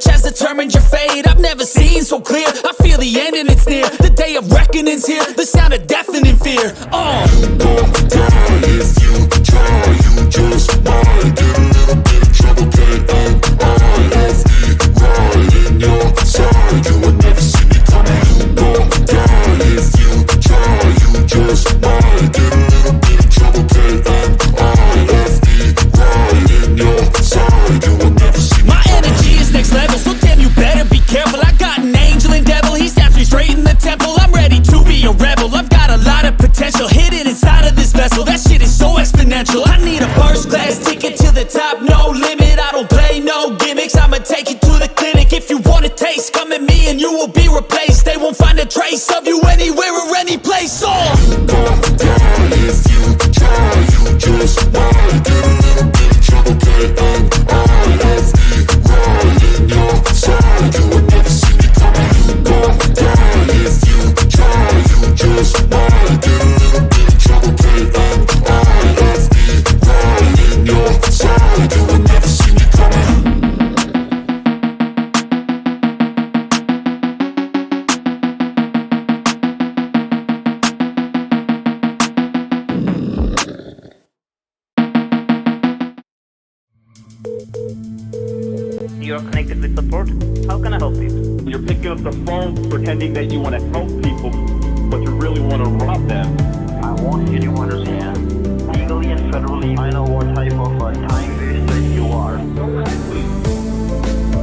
which has determined your fate. I've never seen so clear, I feel the end and it's near. The day of reckoning's here, the sound of deafening fear. You gon' die if you try, you just might get a little bit of trouble, K-A-I-F-E, right in your side, you would never see me coming. You gon' die if you try, you just might get a little bit of trouble, K-A-I-F-E, right in your side, you would never see me My coming. energy is next level, so damn you better be careful. I got an angel and devil, he snaps me straight in the temple. I'm ready to be a rebel, I've got a lot of potential hidden inside of this vessel. That shit is so exponential. I need a first class ticket to the top, no limit. I don't play no gimmicks, I'ma take you to the clinic. If you want a taste, come at me and you will be replaced. They won't find a trace of you anywhere or any place. You gon' die if you try, you just might get a little bit of trouble, K-A-I-F-E, right in your side, you would never see me coming. You gon' die if you try, you just might get a little bit of trouble, K-A-I-F-E, right in your side, you would never see me coming. You are connected with support. How can I help you? You're picking up the phone pretending that you want to help people, but you really want to rob them. I want you to understand, legally and federally, I know what type of time waster you are.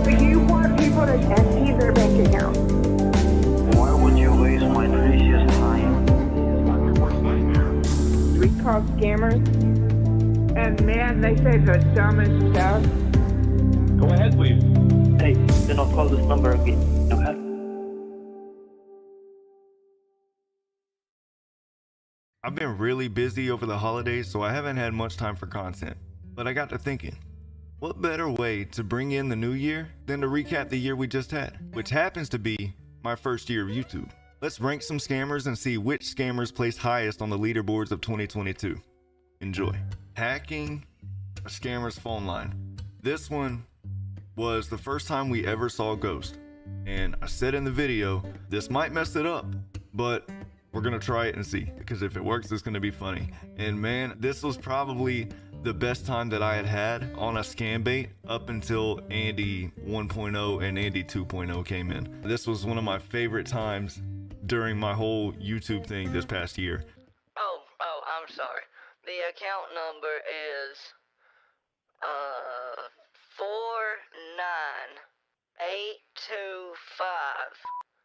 Do you want people to empty their bank account? Why would you waste my precious time? We call scammers. And man, they say the dumbest stuff. Go ahead, please. Hey, do not call this number again. Okay? I've been really busy over the holidays, so I haven't had much time for content. But I got to thinking, what better way to bring in the new year than to recap the year we just had, which happens to be my first year of YouTube. Let's rank some scammers and see which scammers placed highest on the leaderboards of 2022. Enjoy. Hacking a scammer's phone line. This one was the first time we ever saw a ghost. And I said in the video, this might mess it up, but we're gonna try it and see, because if it works, it's gonna be funny. And man, this was probably the best time that I had on a scam bait up until Andy 1.0 and Andy 2.0 came in. This was one of my favorite times during my whole YouTube thing this past year. Oh, I'm sorry. The account number is 49825.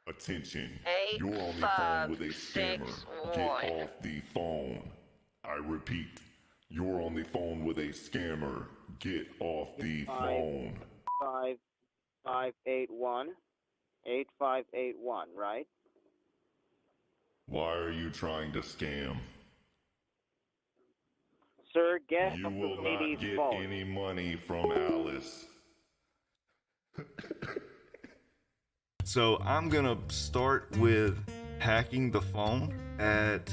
Attention, you're on the phone with a scammer. Get off the phone. I repeat, you're on the phone with a scammer. Get off the phone. 8581 right? Why are you trying to scam? Sir, get You off will the not lady's get phone. any money from Alice. So I'm gonna start with hacking the phone at,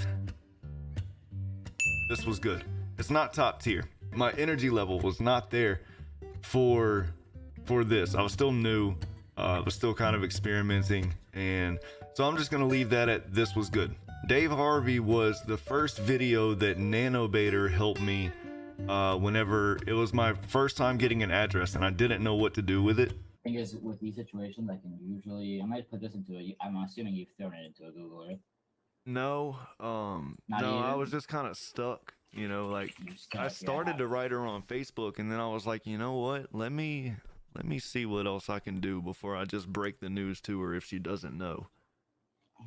this was good. It's not top tier. My energy level was not there for this. I was still new, was still kind of experimenting, and so I'm just gonna leave that at this was good. Dave Harvey was the first video that NanoBaiter helped me whenever it was my first time getting an address and I didn't know what to do with it. Thing is, with these situations, I can usually, I might put this into I'm assuming you've thrown it into a Google Earth. No, Not no, I either? was just kind of stuck, you know, like You're stuck, I started yeah. to write her on Facebook and then I was like, you know what, let me see what else I can do before I just break the news to her if she doesn't know.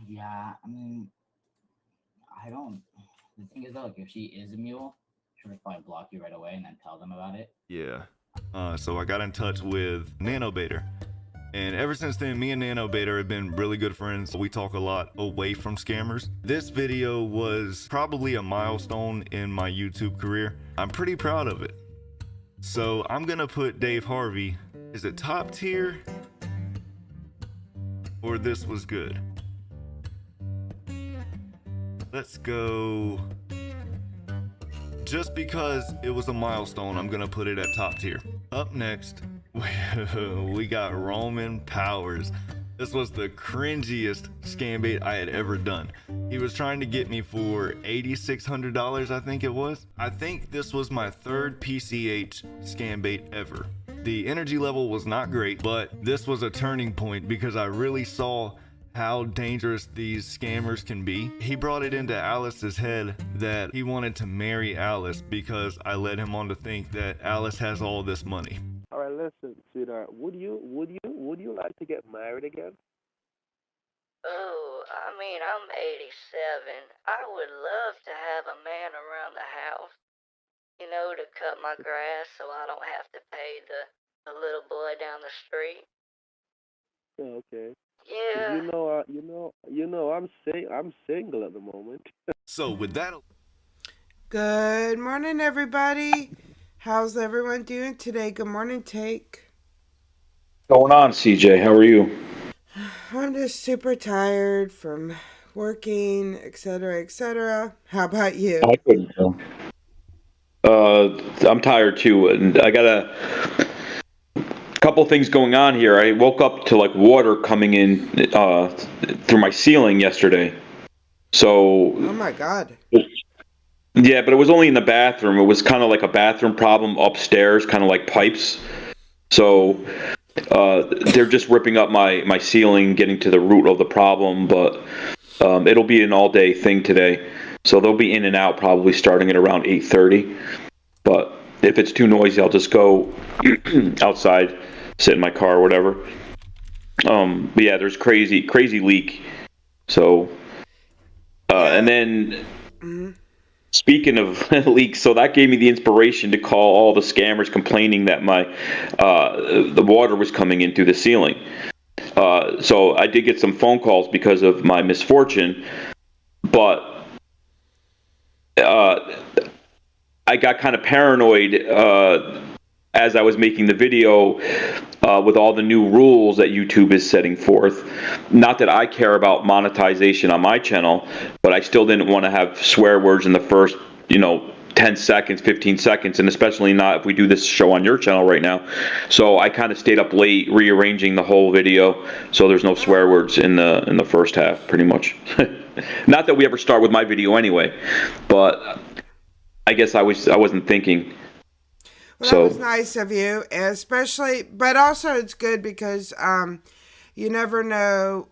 Yeah, I mean, I don't. The thing is, though, like, if she is a mule, she'll just probably block you right away and then tell them about it. Yeah. So I got in touch with NanoBaiter. And ever since then, me and NanoBaiter have been really good friends. We talk a lot away from scammers. This video was probably a milestone in my YouTube career. I'm pretty proud of it. So I'm gonna put Dave Harvey, is it top tier? Or this was good? Let's go, just because it was a milestone, I'm gonna put it at top tier. Up next We got Roman Powers. This was the cringiest scam bait I had ever done. He was trying to get me for $8,600, I think it was. I think this was my third PCH scam bait ever. The energy level was not great, but this was a turning point because I really saw how dangerous these scammers can be. He brought it into Alice's head that he wanted to marry Alice because I led him on to think that Alice has all this money. All right, listen, sweetheart. Would you like to get married again? Oh, I mean, I'm 87. I would love to have a man around the house, you know, to cut my grass so I don't have to pay the little boy down the street. Yeah, okay. Yeah. I'm single at the moment. So with that, Good morning, everybody. How's everyone doing today? Good morning, Take. Going on, CJ? How are you? I'm just super tired from working, etc., etc. How about you? I couldn't tell. I'm tired too, and I got a couple things going on here. I woke up to like water coming in through my ceiling yesterday. So. Oh my God. Yeah, but it was only in the bathroom. It was kind of like a bathroom problem upstairs, kind of like pipes. So they're just ripping up my ceiling, getting to the root of the problem. But it'll be an all-day thing today. So they'll be in and out probably starting at around 8:30. But if it's too noisy, I'll just go outside, sit in my car or whatever. But yeah, there's crazy leak. So, and then... Mm-hmm. Speaking of leaks, so that gave me the inspiration to call all the scammers complaining that the water was coming in through the ceiling. So I did get some phone calls because of my misfortune, but I got kind of paranoid as I was making the video with all the new rules that YouTube is setting forth. Not that I care about monetization on my channel, but I still didn't want to have swear words in the first, 10 seconds, 15 seconds, and especially not if we do this show on your channel right now. So I kind of stayed up late rearranging the whole video so there's no swear words in the first half, pretty much. Not that we ever start with my video anyway, but I guess I wasn't thinking. Well, that was nice of you, especially, but also it's good because you never know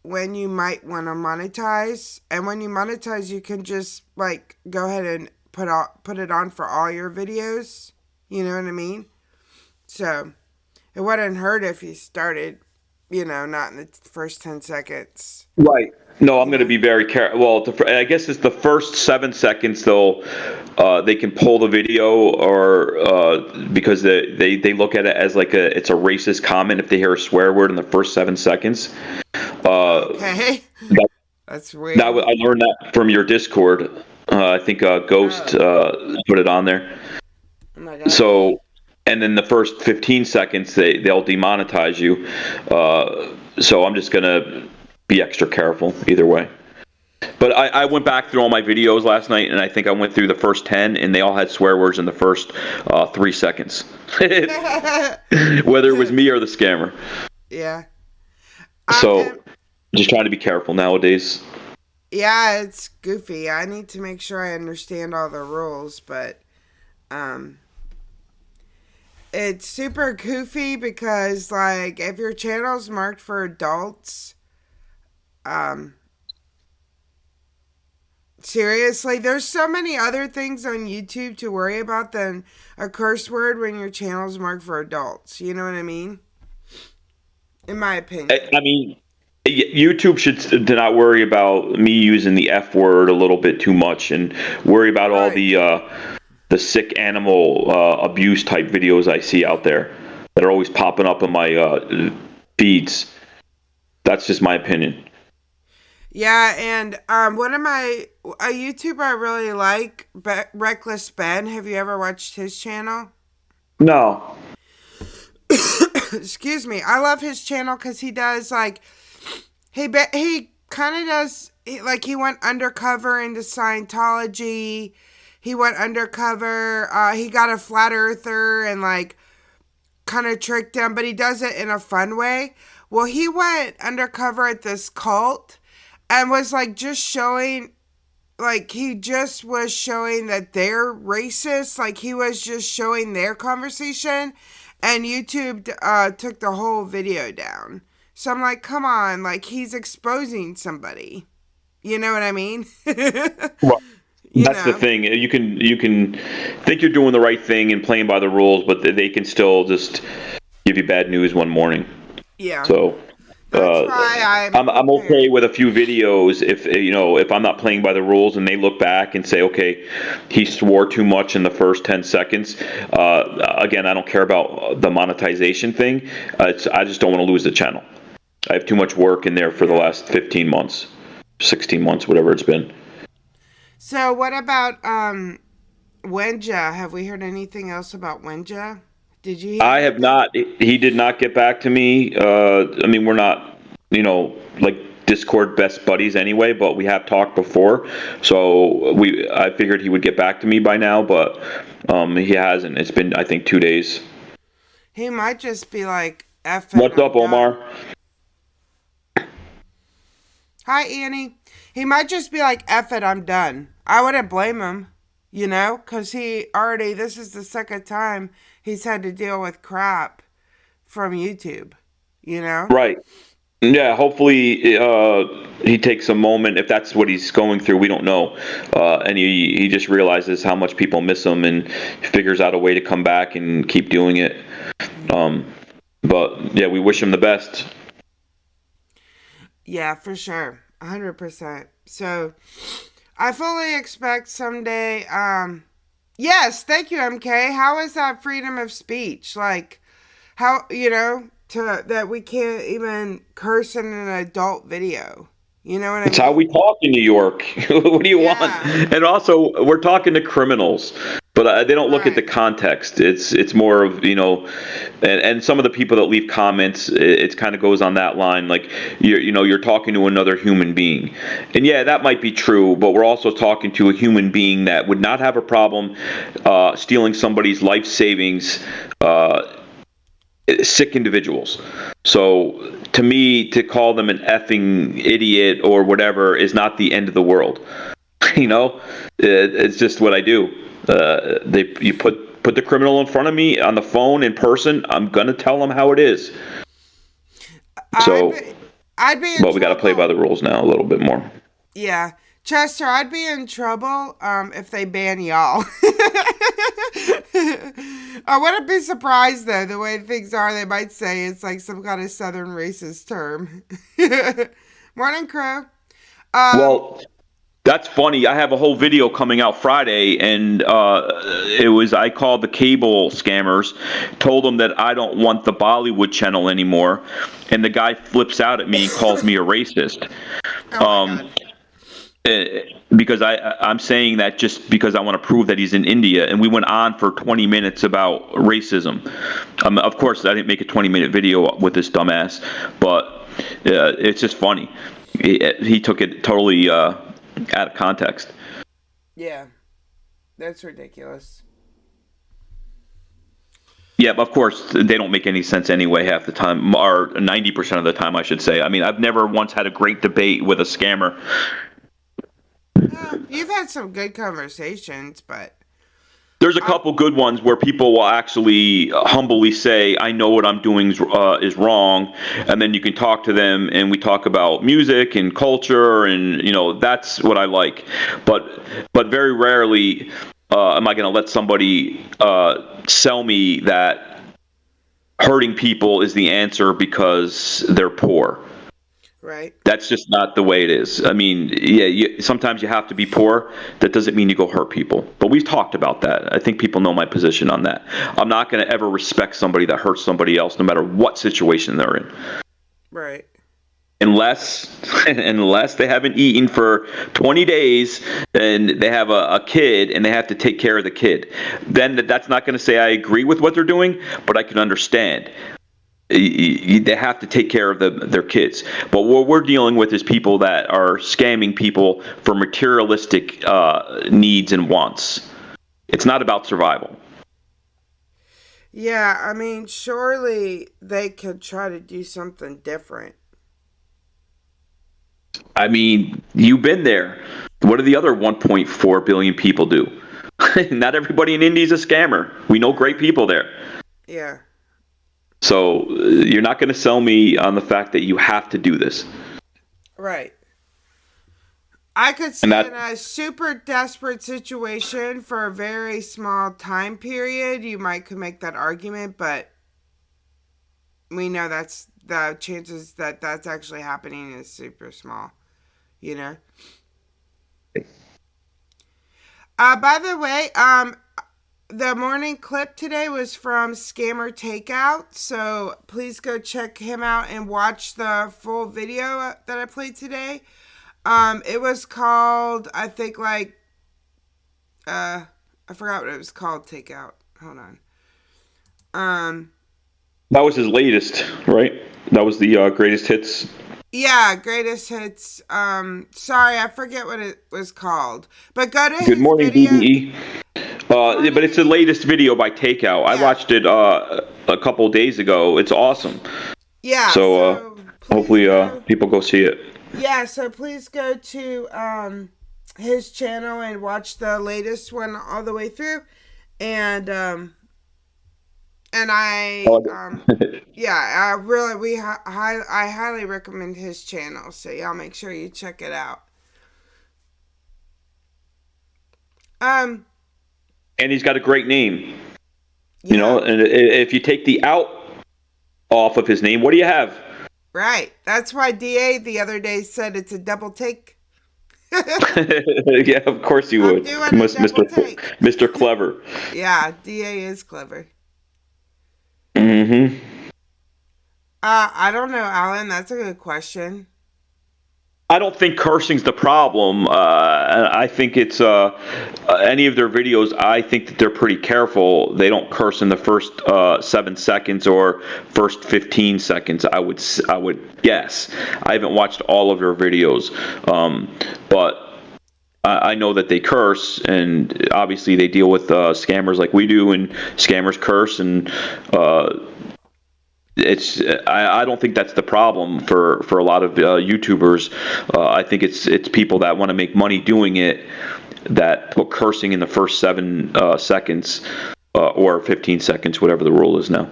when you might want to monetize, and when you monetize, you can just like go ahead and put it on for all your videos. You know what I mean? So it wouldn't hurt if you started, not in the first 10 seconds. Right. No, I'm going to be very careful. Well, I guess it's the first 7 seconds they can pull the video, or because they look at it as like it's a racist comment if they hear a swear word in the first 7 seconds. Okay. That's weird. I learned that from your Discord. I think Ghost put it on there. Oh my God. So, and then the first 15 seconds they'll demonetize you. So I'm just gonna be extra careful either way. But I went back through all my videos last night, and I think I went through the first 10, and they all had swear words in the first 3 seconds. Whether it was me or the scammer. Yeah. So, just trying to be careful nowadays. Yeah, it's goofy. I need to make sure I understand all the rules, but it's super goofy because, like, if your channel's marked for adults, seriously, there's so many other things on YouTube to worry about than a curse word when your channel's marked for adults. You know what I mean? In my opinion. I mean, YouTube should not worry about me using the F word a little bit too much, and worry about all the sick animal abuse type videos I see out there that are always popping up in my feeds. That's just my opinion. Yeah, and a YouTuber I really like, Reckless Ben. Have you ever watched his channel? No. Excuse me. I love his channel because he does like he kind of does like he went undercover into Scientology. He went undercover. He got a flat earther and like kind of trick them, but he does it in a fun way. Well, he went undercover at this cult and was like just showing, like he just was showing that they're racist. Like he was just showing their conversation, and YouTube took the whole video down. So I'm like, come on, like he's exposing somebody. You know what I mean? Well, that's the thing. You can think you're doing the right thing and playing by the rules, but they can still just give you bad news one morning. Yeah. So that's why I'm okay with a few videos if I'm not playing by the rules and they look back and say, okay, he swore too much in the first 10 seconds. Again, I don't care about the monetization thing. I just don't want to lose the channel. I have too much work in there for the last 15 months, 16 months, whatever it's been. So what about Wenja? Have we heard anything else about Wenja? Did you hear I have not. He did not get back to me. I mean, we're not, like Discord best buddies anyway, but we have talked before. So I figured he would get back to me by now, but he hasn't. It's been, I think, 2 days. He might just be like, F it. What's up, Omar? Hi, Annie. He might just be like, F it, I'm done. I wouldn't blame him, because this is the second time he's had to deal with crap from YouTube, Right. Yeah, hopefully he takes a moment, if that's what he's going through, we don't know. And he just realizes how much people miss him and figures out a way to come back and keep doing it. But, yeah, we wish him the best. Yeah, for sure. 100%. So, I fully expect someday, yes, thank you, MK. How is that freedom of speech? Like, how, that we can't even curse in an adult video. You know what I mean? It's how we talk in New York. What do you want? And also, we're talking to criminals, but they don't look at the context. It's more of, and some of the people that leave comments, it kind of goes on that line, like, you're talking to another human being. And yeah, that might be true, but we're also talking to a human being that would not have a problem stealing somebody's life savings, sick individuals. So to me, to call them an effing idiot or whatever is not the end of the world. It's just what I do. You put the criminal in front of me on the phone in person, I'm gonna tell them how it is. So, but we got to play by the rules now a little bit more. Yeah, Chester, I'd be in trouble if they ban y'all. I wouldn't be surprised, though, the way things are. They might say it's like some kind of Southern racist term. Morning, Crow. Well, that's funny. I have a whole video coming out Friday, and I called the cable scammers, told them that I don't want the Bollywood channel anymore, and the guy flips out at me and calls me a racist. Because I'm saying that just because I want to prove that he's in India, and we went on for 20 minutes about racism. Of course, I didn't make a 20-minute video with this dumbass, but it's just funny. He took it totally out of context. Yeah, that's ridiculous. Yeah, but of course, they don't make any sense anyway half the time, or 90% of the time, I should say. I mean, I've never once had a great debate with a scammer. You've had some good conversations, but... There's a couple good ones where people will actually humbly say, I know what I'm doing is wrong, and then you can talk to them, and we talk about music and culture, and, that's what I like. But very rarely am I going to let somebody sell me that hurting people is the answer because they're poor. Right. That's just not the way it is. I mean, sometimes you have to be poor. That doesn't mean you go hurt people. But we've talked about that. I think people know my position on that. I'm not going to ever respect somebody that hurts somebody else, no matter what situation they're in. Right. Unless they haven't eaten for 20 days and they have a kid and they have to take care of the kid. Then that's not going to say I agree with what they're doing, but I can understand. They have to take care of their kids. But what we're dealing with is people that are scamming people for materialistic needs and wants. It's not about survival. Yeah, I mean, surely they could try to do something different. I mean, you've been there. What do the other 1.4 billion people do? Not everybody in India is a scammer. We know great people there. Yeah. So you're not going to sell me on the fact that you have to do this. Right. I could see in a super desperate situation for a very small time period, you might could make that argument, but we know that's the chances that that's actually happening is super small, you know? By the way, the morning clip today was from Scammer Takeout, so please go check him out and watch the full video that I played today. It was called, I think, like, I forgot what it was called, Takeout. Hold on. That was his latest, right? That was the greatest hits. Yeah, greatest hits. Sorry, I forget what it was called. But go to Good morning, video. BBE. But it's the latest video by Takeout. Yeah. I watched it a couple days ago. It's awesome. Yeah. So hopefully people go see it. Yeah, so please go to his channel and watch the latest one all the way through. And I yeah, I highly recommend his channel. So y'all make sure you check it out. And he's got a great name. Yeah. You know, and if you take the out off of his name, what do you have? Right. That's why DA the other day said it's a double take. Yeah, of course you would. Mr. Clever. Yeah, DA is clever. Mm-hmm. I don't know, Alan. That's a good question. I don't think cursing's the problem. I think it's any of their videos. I think that they're pretty careful. They don't curse in the first 7 seconds or first 15 seconds. I would guess. I haven't watched all of their videos, but I know that they curse, and obviously they deal with scammers like we do, and scammers curse, and I don't think that's the problem for a lot of YouTubers. I think it's people that want to make money doing it that put cursing in the first 7 seconds or 15 seconds, whatever the rule is now.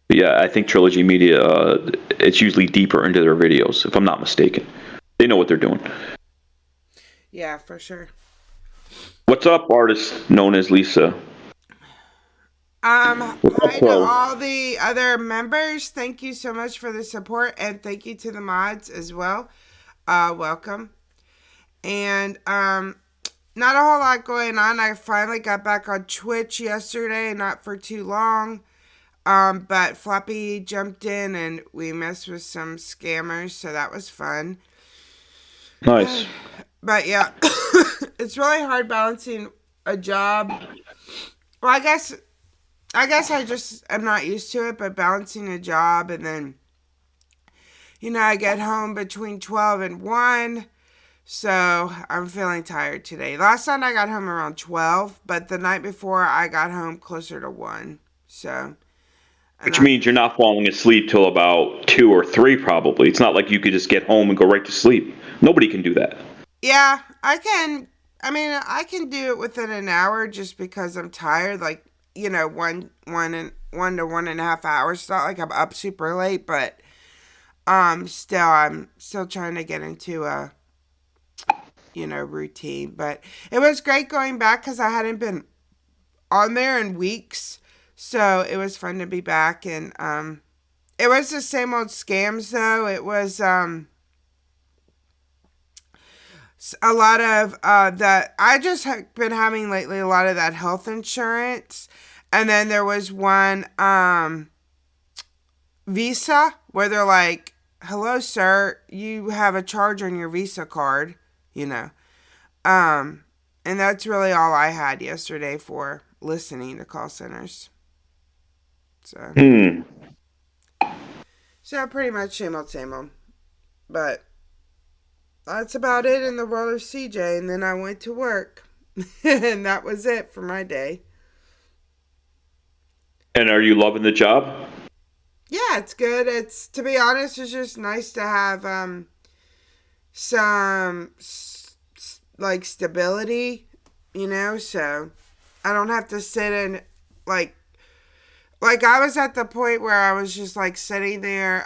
But yeah, I think Trilogy Media, it's usually deeper into their videos, if I'm not mistaken. They know what they're doing. Yeah, for sure. What's up, artist known as Lisa? Hi to all the other members. Thank you so much for the support, and thank you to the mods as well. Welcome. And not a whole lot going on. I finally got back on Twitch yesterday, not for too long. But Floppy jumped in and we messed with some scammers, so that was fun. Nice. But yeah, it's really hard balancing a job. Well, I guess I just am not used to it, but balancing a job and then, you know, I get home between 12 and 1, so I'm feeling tired today. Last night I got home around 12, but the night before I got home closer to 1, so. Which means you're not falling asleep till about 2 or 3 probably. It's not like you could just get home and go right to sleep. Nobody can do that. Yeah, I can. I mean, I can do it within an hour just because I'm tired, like, you know, 1 to 1.5 hours. It's not like I'm up super late, but I'm still trying to get into a, you know, routine. But it was great going back because I hadn't been on there in weeks, so it was fun to be back. And it was the same old scams though. It was a lot of that. I just have been having lately a lot of that health insurance. And then there was one Visa where they're like, hello, sir, you have a charge on your Visa card, you know. And that's really all I had yesterday for listening to call centers. So, so pretty much same old. But that's about it in the world of CJ. And then I went to work. And that was it for my day. And are you loving the job? Yeah, it's good. It's, to be honest, it's just nice to have some like stability, you know, so I don't have to sit in like I was at the point where I was just like sitting there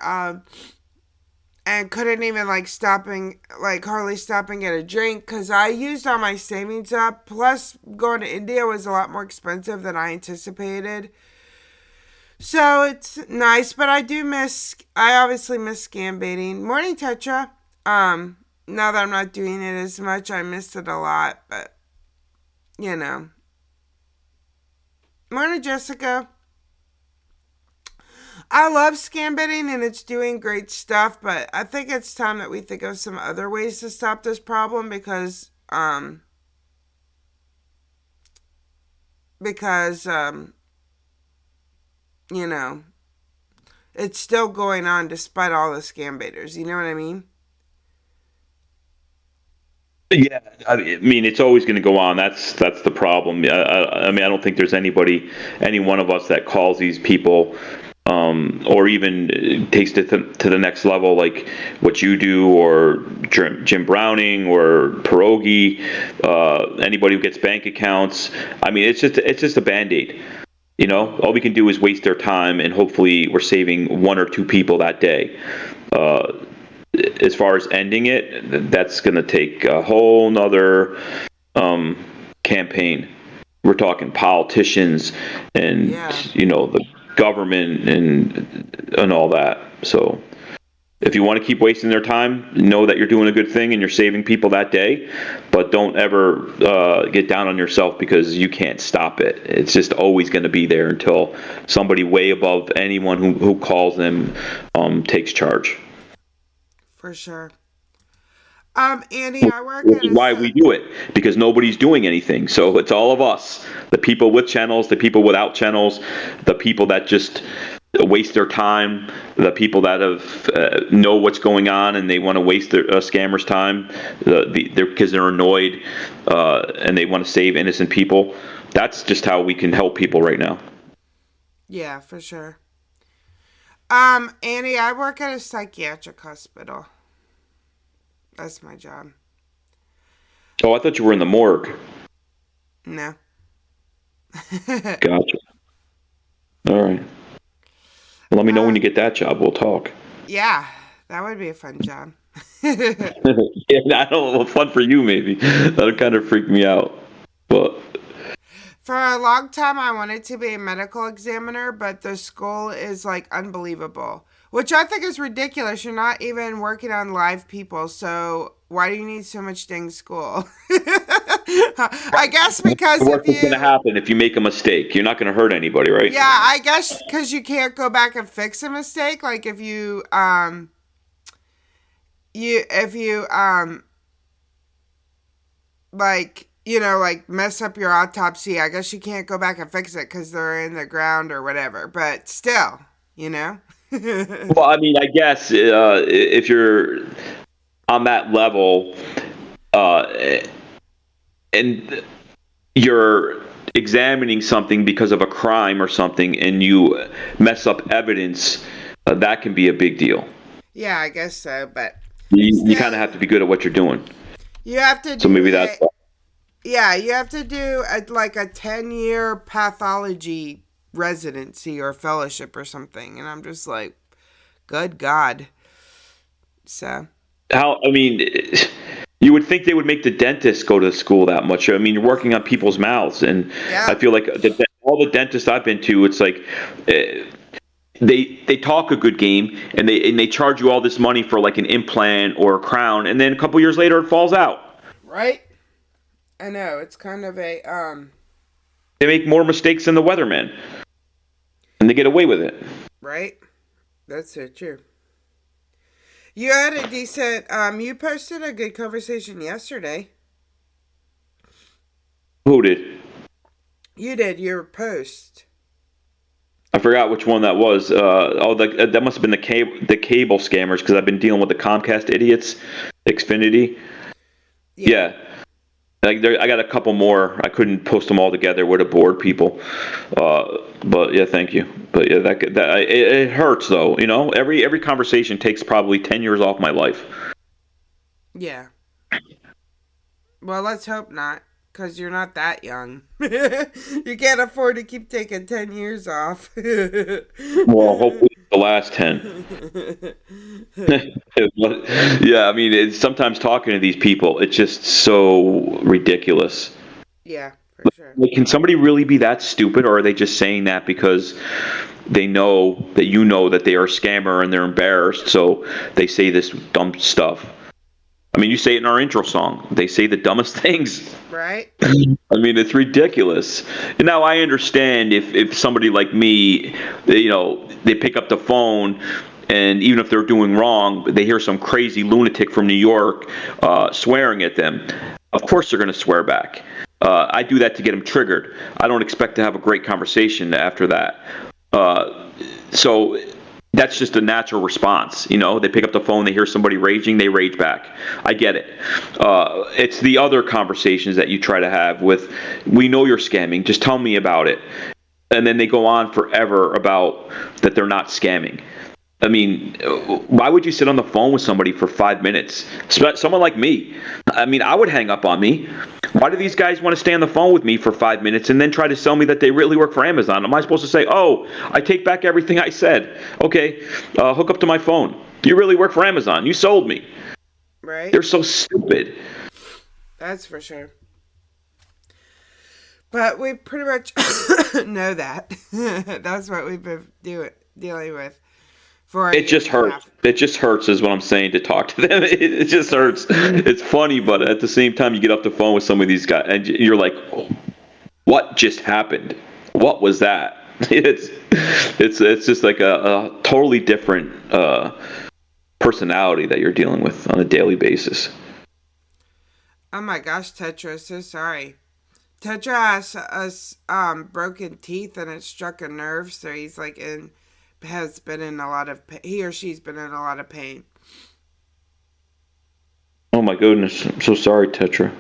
and couldn't even like hardly stop and get a drink because I used all my savings up. Plus, going to India was a lot more expensive than I anticipated. So it's nice, but I obviously miss scam baiting. Morning, Tetra. Now that I'm not doing it as much, I missed it a lot, but, you know. Morning, Jessica. I love scam baiting and it's doing great stuff, but I think it's time that we think of some other ways to stop this problem because you know, it's still going on despite all the scam baiters. You know what I mean? Yeah, I mean, it's always going to go on. That's the problem. I mean, I don't think there's any one of us that calls these people, or even takes it to the next level, like what you do, or Jim Browning, or Pierogi, anybody who gets bank accounts. I mean, it's just a Band-Aid. You know, all we can do is waste their time, and hopefully we're saving one or two people that day. As far as ending it, that's going to take a whole nother campaign. We're talking politicians and, you know, the government and all that. So if you want to keep wasting their time, know that you're doing a good thing and you're saving people that day, but don't ever get down on yourself because you can't stop it. It's just always going to be there until somebody way above anyone who calls them takes charge. For sure. Andy, I work at why we do it, because nobody's doing anything. So it's all of us, the people with channels, the people without channels, the people that just waste their time, the people that have know what's going on and they want to waste their scammers' time because they're annoyed and they want to save innocent people. That's just how we can help people right now. Yeah, for sure. Annie, I work at a psychiatric hospital. That's my job. Oh, I thought you were in the morgue. No. Gotcha. All right. Well, let me know when you get that job. We'll talk. Yeah, that would be a fun job. Yeah, I don't know. Fun for you, maybe. That would kind of freak me out. But for a long time, I wanted to be a medical examiner, but the school is like unbelievable, which I think is ridiculous. You're not even working on live people, so why do you need so much dang school? I guess because what's going to happen if you make a mistake? You're not going to hurt anybody, right? Yeah, I guess because you can't go back and fix a mistake. Like if you like, you know, like mess up your autopsy, I guess you can't go back and fix it because they're in the ground or whatever. But still, you know. Well, I mean, I guess if you're on that level, and you're examining something because of a crime or something, and you mess up evidence, that can be a big deal. Yeah, I guess so, but you kind of have to be good at what you're doing. You have to. So maybe that's. Yeah, you have to do like a 10-year pathology residency or fellowship or something, and I'm just like, good God. So. How? I mean. You would think they would make the dentists go to school that much. I mean, you're working on people's mouths, and yeah. I feel like all the dentists I've been to, it's like they talk a good game, and they charge you all this money for like an implant or a crown, and then a couple years later it falls out. Right. I know, it's kind of a They make more mistakes than the weatherman, and they get away with it. Right. That's so true. You had a decent, you posted a good conversation yesterday. Who did? You did, your post. I forgot which one that was. That must have been the cable scammers, because I've been dealing with the Comcast idiots, Xfinity. Yeah. Like I got a couple more. I couldn't post them all together. Would have bored people. But yeah, thank you. But yeah, it hurts though. You know, every conversation takes probably 10 years off my life. Yeah. Well, let's hope not, because you're not that young. You can't afford to keep taking 10 years off. Well, hopefully the last 10. Yeah, I mean, sometimes talking to these people, it's just so ridiculous. Yeah, for sure. Like, can somebody really be that stupid, or are they just saying that because they know that you know that they are a scammer and they're embarrassed, so they say this dumb stuff? I mean, you say it in our intro song. They say the dumbest things. Right? I mean, it's ridiculous. And now I understand if somebody like me, they pick up the phone, and even if they're doing wrong, they hear some crazy lunatic from New York swearing at them. Of course they're going to swear back. I do that to get them triggered. I don't expect to have a great conversation after that. So that's just a natural response. They pick up the phone, they hear somebody raging, they rage back. I get it. It's the other conversations that you try to have with, we know you're scamming, just tell me about it. And then they go on forever about that they're not scamming. I mean, why would you sit on the phone with somebody for 5 minutes? Someone like me. I mean, I would hang up on me. Why do these guys want to stay on the phone with me for 5 minutes and then try to sell me that they really work for Amazon? Am I supposed to say, oh, I take back everything I said? Okay, hook up to my phone. You really work for Amazon. You sold me. Right? They're so stupid. That's for sure. But we pretty much know that. That's what we've been dealing with. It just hurts. It just hurts is what I'm saying, to talk to them. It just hurts. It's funny, but at the same time, you get off the phone with some of these guys, and you're like, oh, "What just happened? What was that?" It's just like a totally different personality that you're dealing with on a daily basis. Oh my gosh, Tetra, so sorry. Tetra has broken teeth, and it struck a nerve, so he's like has been in a lot of he or she's been in a lot of pain. Oh my goodness, I'm so sorry, Tetra.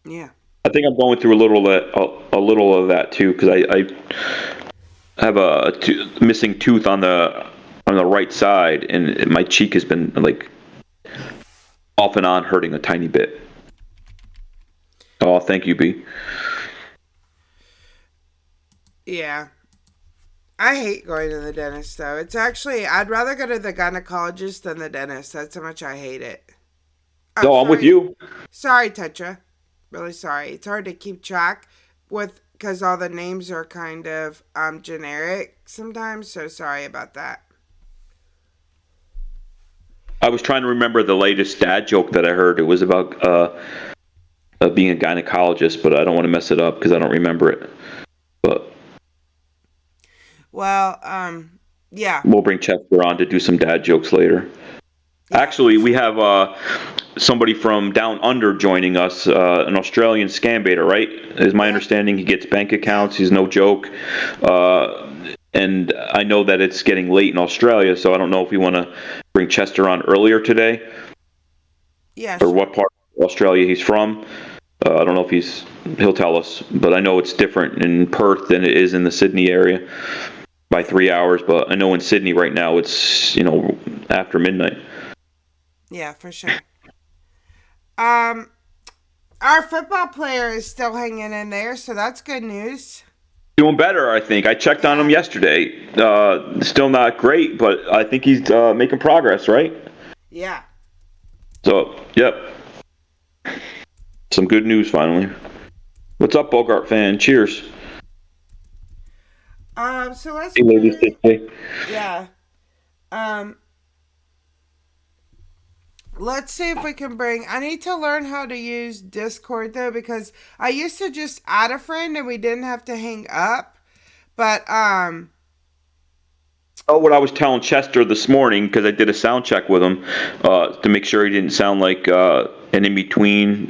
Yeah. I think I'm going through a little of that too, because I have a missing tooth on the right side, and my cheek has been like off and on hurting a tiny bit. Oh, thank you, B. Yeah. I hate going to the dentist, though. It's actually, I'd rather go to the gynecologist than the dentist. That's how much I hate it. I'm with you. Sorry, Tetra. Really sorry. It's hard to keep track because all the names are kind of generic sometimes, so sorry about that. I was trying to remember the latest dad joke that I heard. It was about being a gynecologist, but I don't want to mess it up because I don't remember it. But well, yeah. We'll bring Chester on to do some dad jokes later. Actually, we have somebody from down under joining us, an Australian scambaiter, right? Is my understanding. He gets bank accounts. He's no joke. And I know that it's getting late in Australia, so I don't know if we want to bring Chester on earlier today. Yeah. Or what part of Australia he's from. I don't know if he'll tell us, but I know it's different in Perth than it is in the Sydney area by 3 hours. But I know in Sydney right now it's, after midnight. Yeah, for sure. Our football player is still hanging in there, so that's good news. Doing better, I think. I checked on him yesterday. Still not great, but I think he's making progress, right? Yeah. So, yep. Some good news finally. What's up, Bogart fan? Cheers. So let's yeah. Let's see if we can I need to learn how to use Discord, though, because I used to just add a friend and we didn't have to hang up. But, what I was telling Chester this morning, because I did a sound check with him to make sure he didn't sound like an in-between,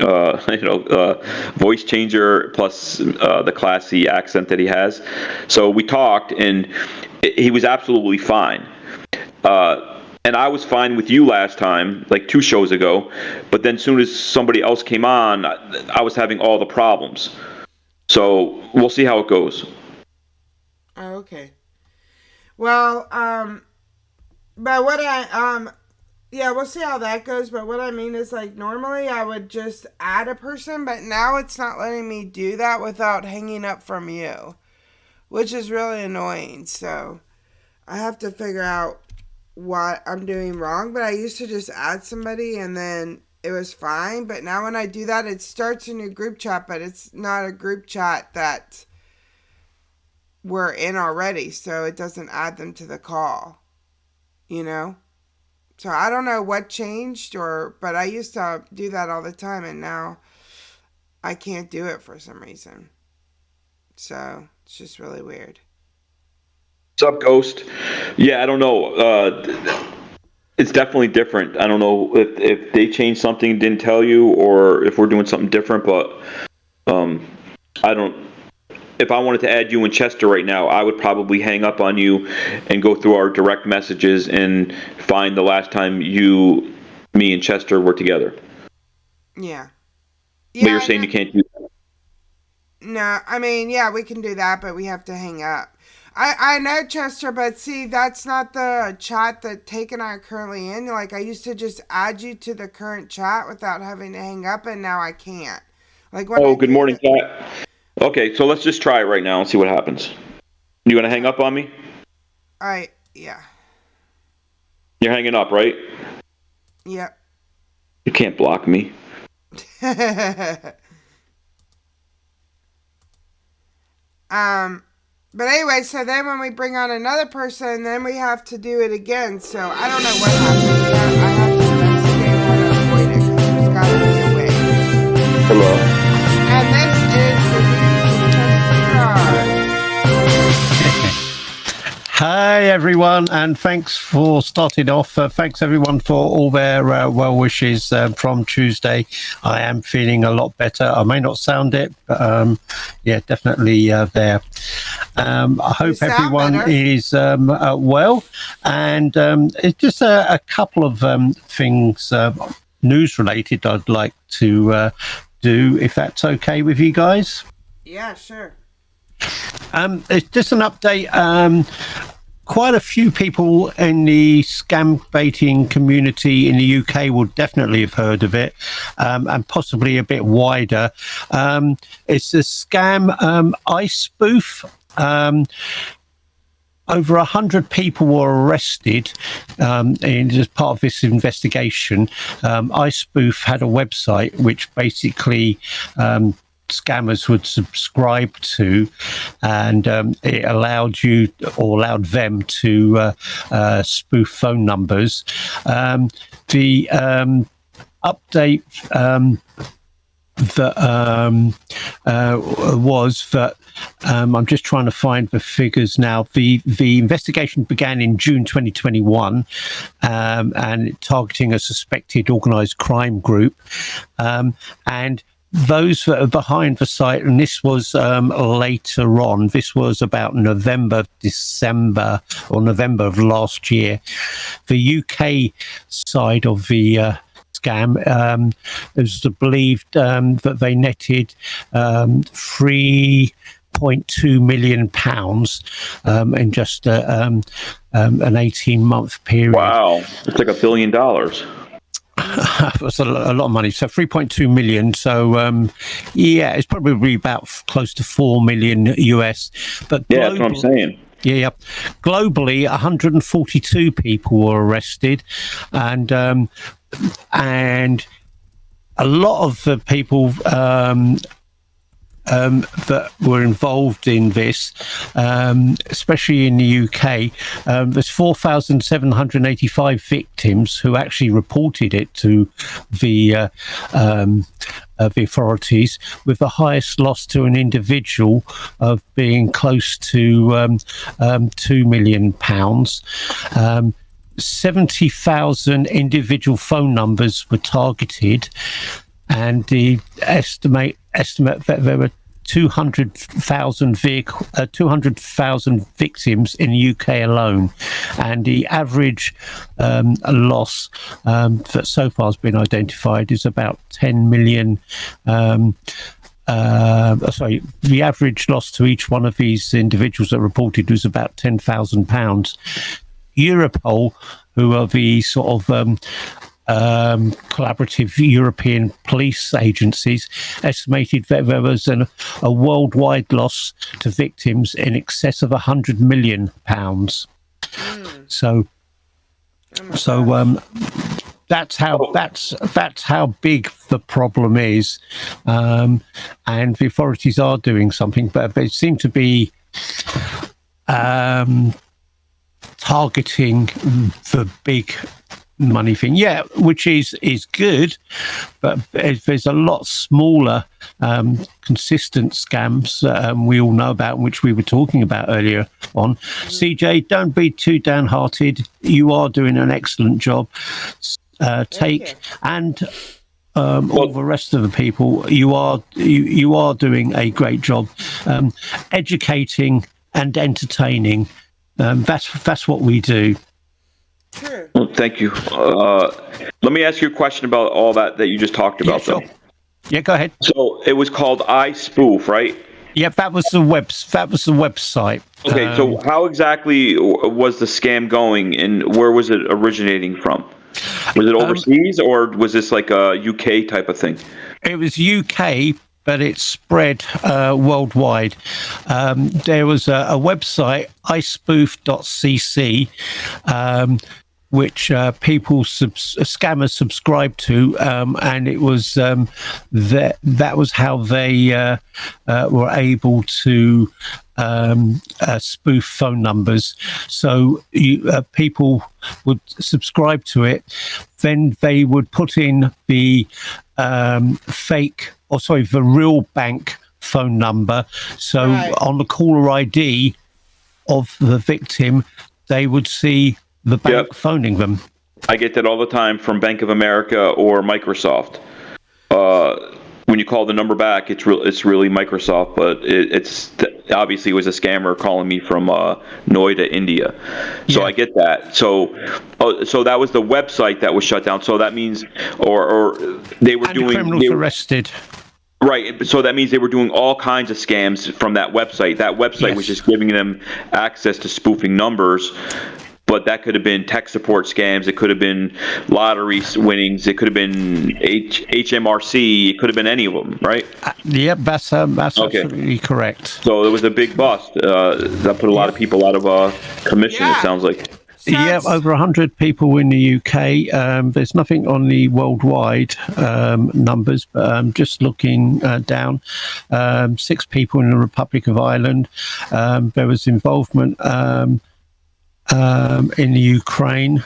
voice changer plus the classy accent that he has. So we talked, and he was absolutely fine. and I was fine with you last time, like 2 shows ago, but then as soon as somebody else came on, I was having all the problems. So we'll see how it goes. Oh, okay. Well, but what yeah, we'll see how that goes. But what I mean is, like, normally I would just add a person, but now it's not letting me do that without hanging up from you, which is really annoying. So I have to figure out what I'm doing wrong. But I used to just add somebody and then it was fine. But now when I do that, it starts a new group chat, but it's not a group chat that we're in already. So it doesn't add them to the call, you know? So I don't know what changed, but I used to do that all the time, and now I can't do it for some reason. So it's just really weird. What's up, Ghost? Yeah, I don't know. It's definitely different. I don't know if they changed something and didn't tell you, or if we're doing something different, but I don't. If I wanted to add you and Chester right now, I would probably hang up on you and go through our direct messages and find the last time me and Chester were together. Yeah. But you're saying you can't do that? No, I mean, yeah, we can do that, but we have to hang up. I know, Chester, but see, that's not the chat that Take and I are currently in. Like, I used to just add you to the current chat without having to hang up, and now I can't. Like, when good morning, Kat. Okay, so let's just try it right now and see what happens. You want to hang up on me? Yeah. You're hanging up, right? Yep. You can't block me. But anyway, so then when we bring on another person, then we have to do it again. So I don't know what happened. I have to investigate how to avoid it, because there's got to be a way. Hello. And this is the Hi everyone, and thanks for starting off. Thanks everyone for all their well wishes from Tuesday. I am feeling a lot better. I may not sound it, but yeah, definitely there. I hope everyone is well, and it's just a couple of things news related I'd like to do, if that's okay with you guys. Yeah, sure. It's just an update. Quite a few people in the scam baiting community in the UK will definitely have heard of it, and possibly a bit wider. It's the scam iSpoof. Over 100 people were arrested as part of this investigation. iSpoof had a website which basically scammers would subscribe to, and it allowed them to spoof phone numbers. The update that was that I'm just trying to find the figures now. The investigation began in June 2021, and targeting a suspected organised crime group, and those that are behind the site, and this was later on, this was about November of last year. The UK side of the scam is believed that they netted £3.2 million in just an 18-month period. Wow, it's like $1 billion. That's a lot of money. So 3.2 million. So yeah, it's probably about close to 4 million US. But yeah, that's what I'm saying. Yeah. Globally, 142 people were arrested, and a lot of the people that were involved in this, especially in the UK, there's 4,785 victims who actually reported it to the authorities, with the highest loss to an individual of being close to £2 million. 70,000 individual phone numbers were targeted, and the estimate that there were 200,000 victims in the UK alone, and the average loss that so far has been identified is about 10 million. The average loss to each one of these individuals that reported was about £10,000. Europol, who are the sort of collaborative European police agencies, estimated that there was a worldwide loss to victims in excess of £100 million. So that's how big the problem is, and the authorities are doing something, but they seem to be targeting the big money thing, which is good, but there's a lot smaller consistent scams we all know about, which we were talking about earlier on. CJ, don't be too downhearted. You are doing an excellent job. And all the rest of the people, you are doing a great job educating and entertaining. That's what we do. True. Well, thank you. Let me ask you a question about all that you just talked about. Sure. Yeah, go ahead. So it was called iSpoof, right? Yep, that was the website. Okay, so how exactly was the scam going, and where was it originating from? Was it overseas, or was this like a UK type of thing? It was UK, but it spread worldwide. There was a website, ispoof.cc, which scammers subscribed to, and it was that was how they were able to spoof phone numbers. So people would subscribe to it, then they would put in the the real bank phone number. So on the caller ID of the victim, they would see the bank phoning them. I get that all the time from Bank of America or Microsoft. When you call the number back, it's really Microsoft, but it's obviously it was a scammer calling me from Noida, India. So I get that. So that was the website that was shut down. So that means, or they were doing. Criminals arrested. Right. So that means they were doing all kinds of scams from that website. That website was just giving them access to spoofing numbers. But that could have been tech support scams. It could have been lottery winnings. It could have been HMRC. It could have been any of them, right? Yep, that's absolutely correct. So it was a big bust. That put a lot of people out of commission, it sounds like. Yeah, over 100 people in the UK. There's nothing on the worldwide numbers, but just looking down, 6 people in the Republic of Ireland. There was involvement in the Ukraine.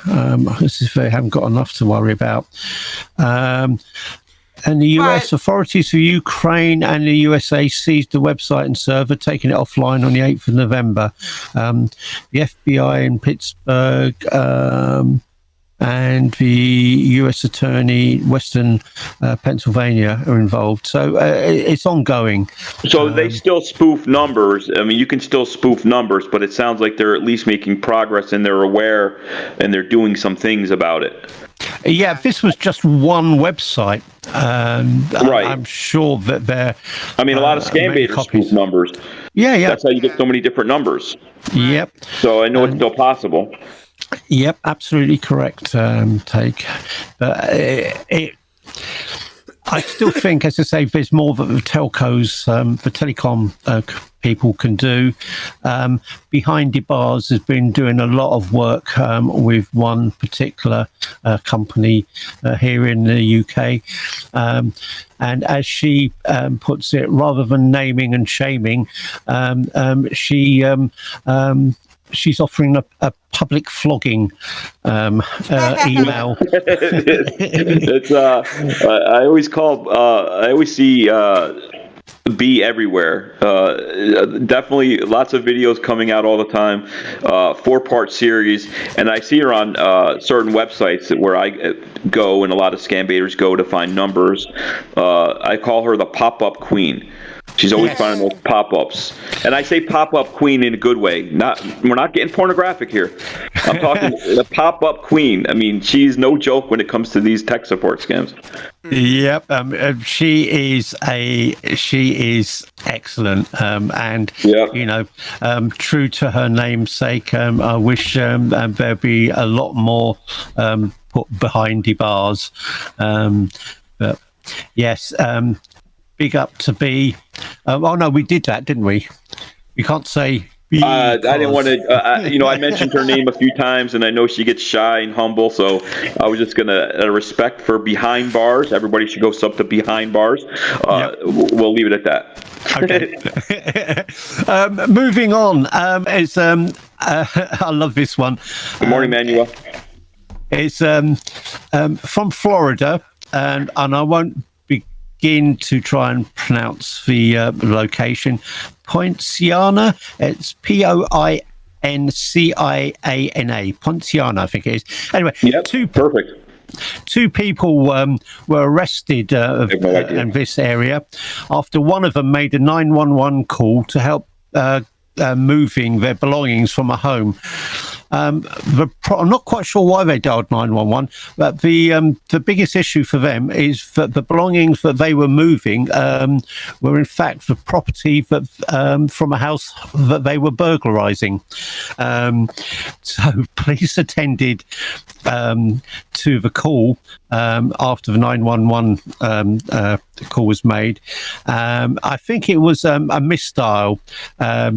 This is they haven't got enough to worry about. And the US authorities for Ukraine and the USA seized the website and server, taking it offline on the 8th of November. The FBI in Pittsburgh and the US Attorney, Western Pennsylvania, are involved. So it's ongoing. So they still spoof numbers. I mean, you can still spoof numbers, but it sounds like they're at least making progress and they're aware and they're doing some things about it. Yeah, this was just one website. Right. I'm sure that they're... I mean, a lot of scambaiters spoof numbers. Yeah. That's how you get so many different numbers. Yep. So I know it's still possible. Yep, absolutely correct take. But I still think, as I say, there's more that the telcos, the telecom people can do. Behind the bars has been doing a lot of work with one particular company here in the UK. And as she puts it, rather than naming and shaming, she's offering a public flogging email. It's I always see be everywhere. Definitely lots of videos coming out all the time. 4-part series, and I see her on certain websites where I go, and a lot of scam baiters go to find numbers. I call her the pop-up queen. She's always finding those pop-ups, and I say pop-up queen in a good way. We're not getting pornographic here. I'm talking the pop-up queen. I mean, she's no joke when it comes to these tech support scams. Yep, she is excellent, and you know, true to her namesake. I wish there'd be a lot more put behind the bars. But yes. Big up to B. Oh no, we did that, didn't we? We can't say. I didn't want to. You know, I mentioned her name a few times, and I know she gets shy and humble. So I was just gonna respect for behind bars. Everybody should go sub to behind bars. We'll leave it at that. Okay. Moving on. It's I love this one. Good morning, Manuel. It's from Florida, and I won't begin to try and pronounce the location. Poinciana. It's Poinciana. Poinciana, I think it is. Anyway, two people were arrested in this area after one of them made a 911 call to help moving their belongings from a home. I'm not quite sure why they dialed 911, but the biggest issue for them is that the belongings that they were moving were in fact the property that from a house that they were burglarizing. So police attended to the call after the 911 call was made. I think it was a misdial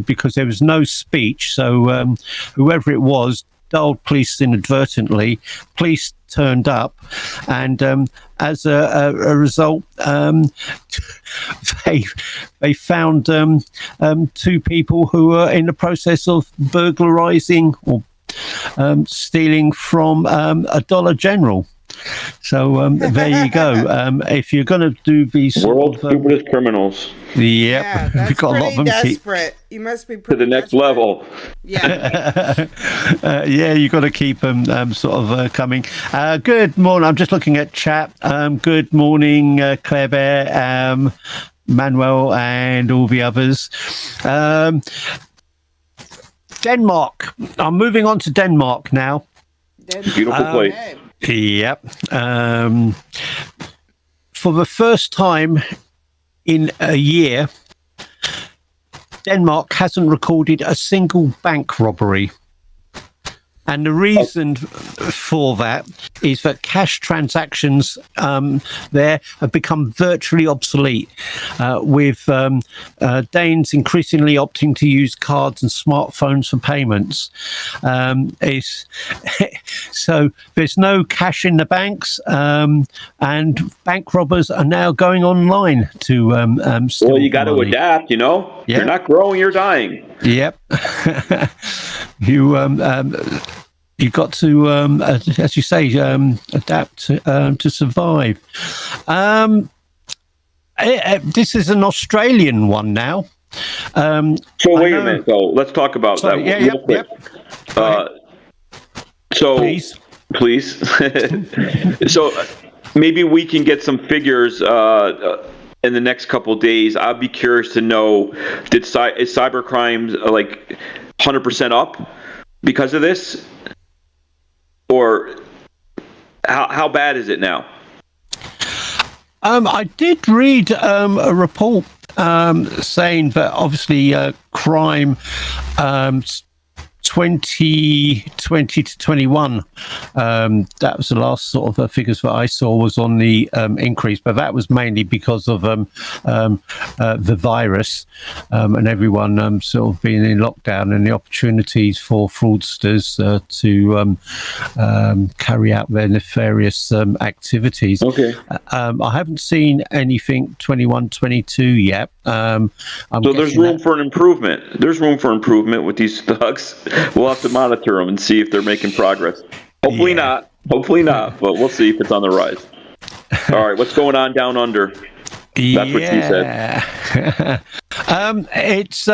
because there was no speech, so whoever it was dialed police inadvertently. Police turned up, and as a result, they found two people who were in the process of burglarizing or stealing from a Dollar General. So there you go. If you're going to do these world's stupidest criminals, yeah, that's we've got a lot of them. Desperate. You must be to the next level. Yeah. Yeah, you got to keep them sort of coming. Good morning. I'm just looking at chat. Good morning, Claire Bear, Manuel, and all the others. Denmark. I'm moving on to Denmark now. Beautiful place. Yep. For the first time in a year, Denmark hasn't recorded a single bank robbery. And the reason for that is that cash transactions there have become virtually obsolete, with Danes increasingly opting to use cards and smartphones for payments. So there's no cash in the banks, and bank robbers are now going online to steal. Well, you got to adapt, you know? Yep. You're not growing, you're dying. Yep. You've got to, as you say, adapt to survive. This is an Australian one now. So wait a minute, though. Let's talk about that real quick. So, please. So maybe we can get some figures in the next couple of days. I'd be curious to know, is cybercrime like 100% up because of this? Or how bad is it now? I did read a report saying that obviously crime 2020 to 21, that was the last sort of figures that I saw was on the increase, but that was mainly because of the virus and everyone sort of being in lockdown, and the opportunities for fraudsters to carry out their nefarious activities. Okay. I haven't seen anything 21, 22 yet. So there's room for an improvement. There's room for improvement with these thugs. We'll have to monitor them and see if they're making progress. Hopefully not, but we'll see if it's on the rise. All right, what's going on down under? That's what she said. It's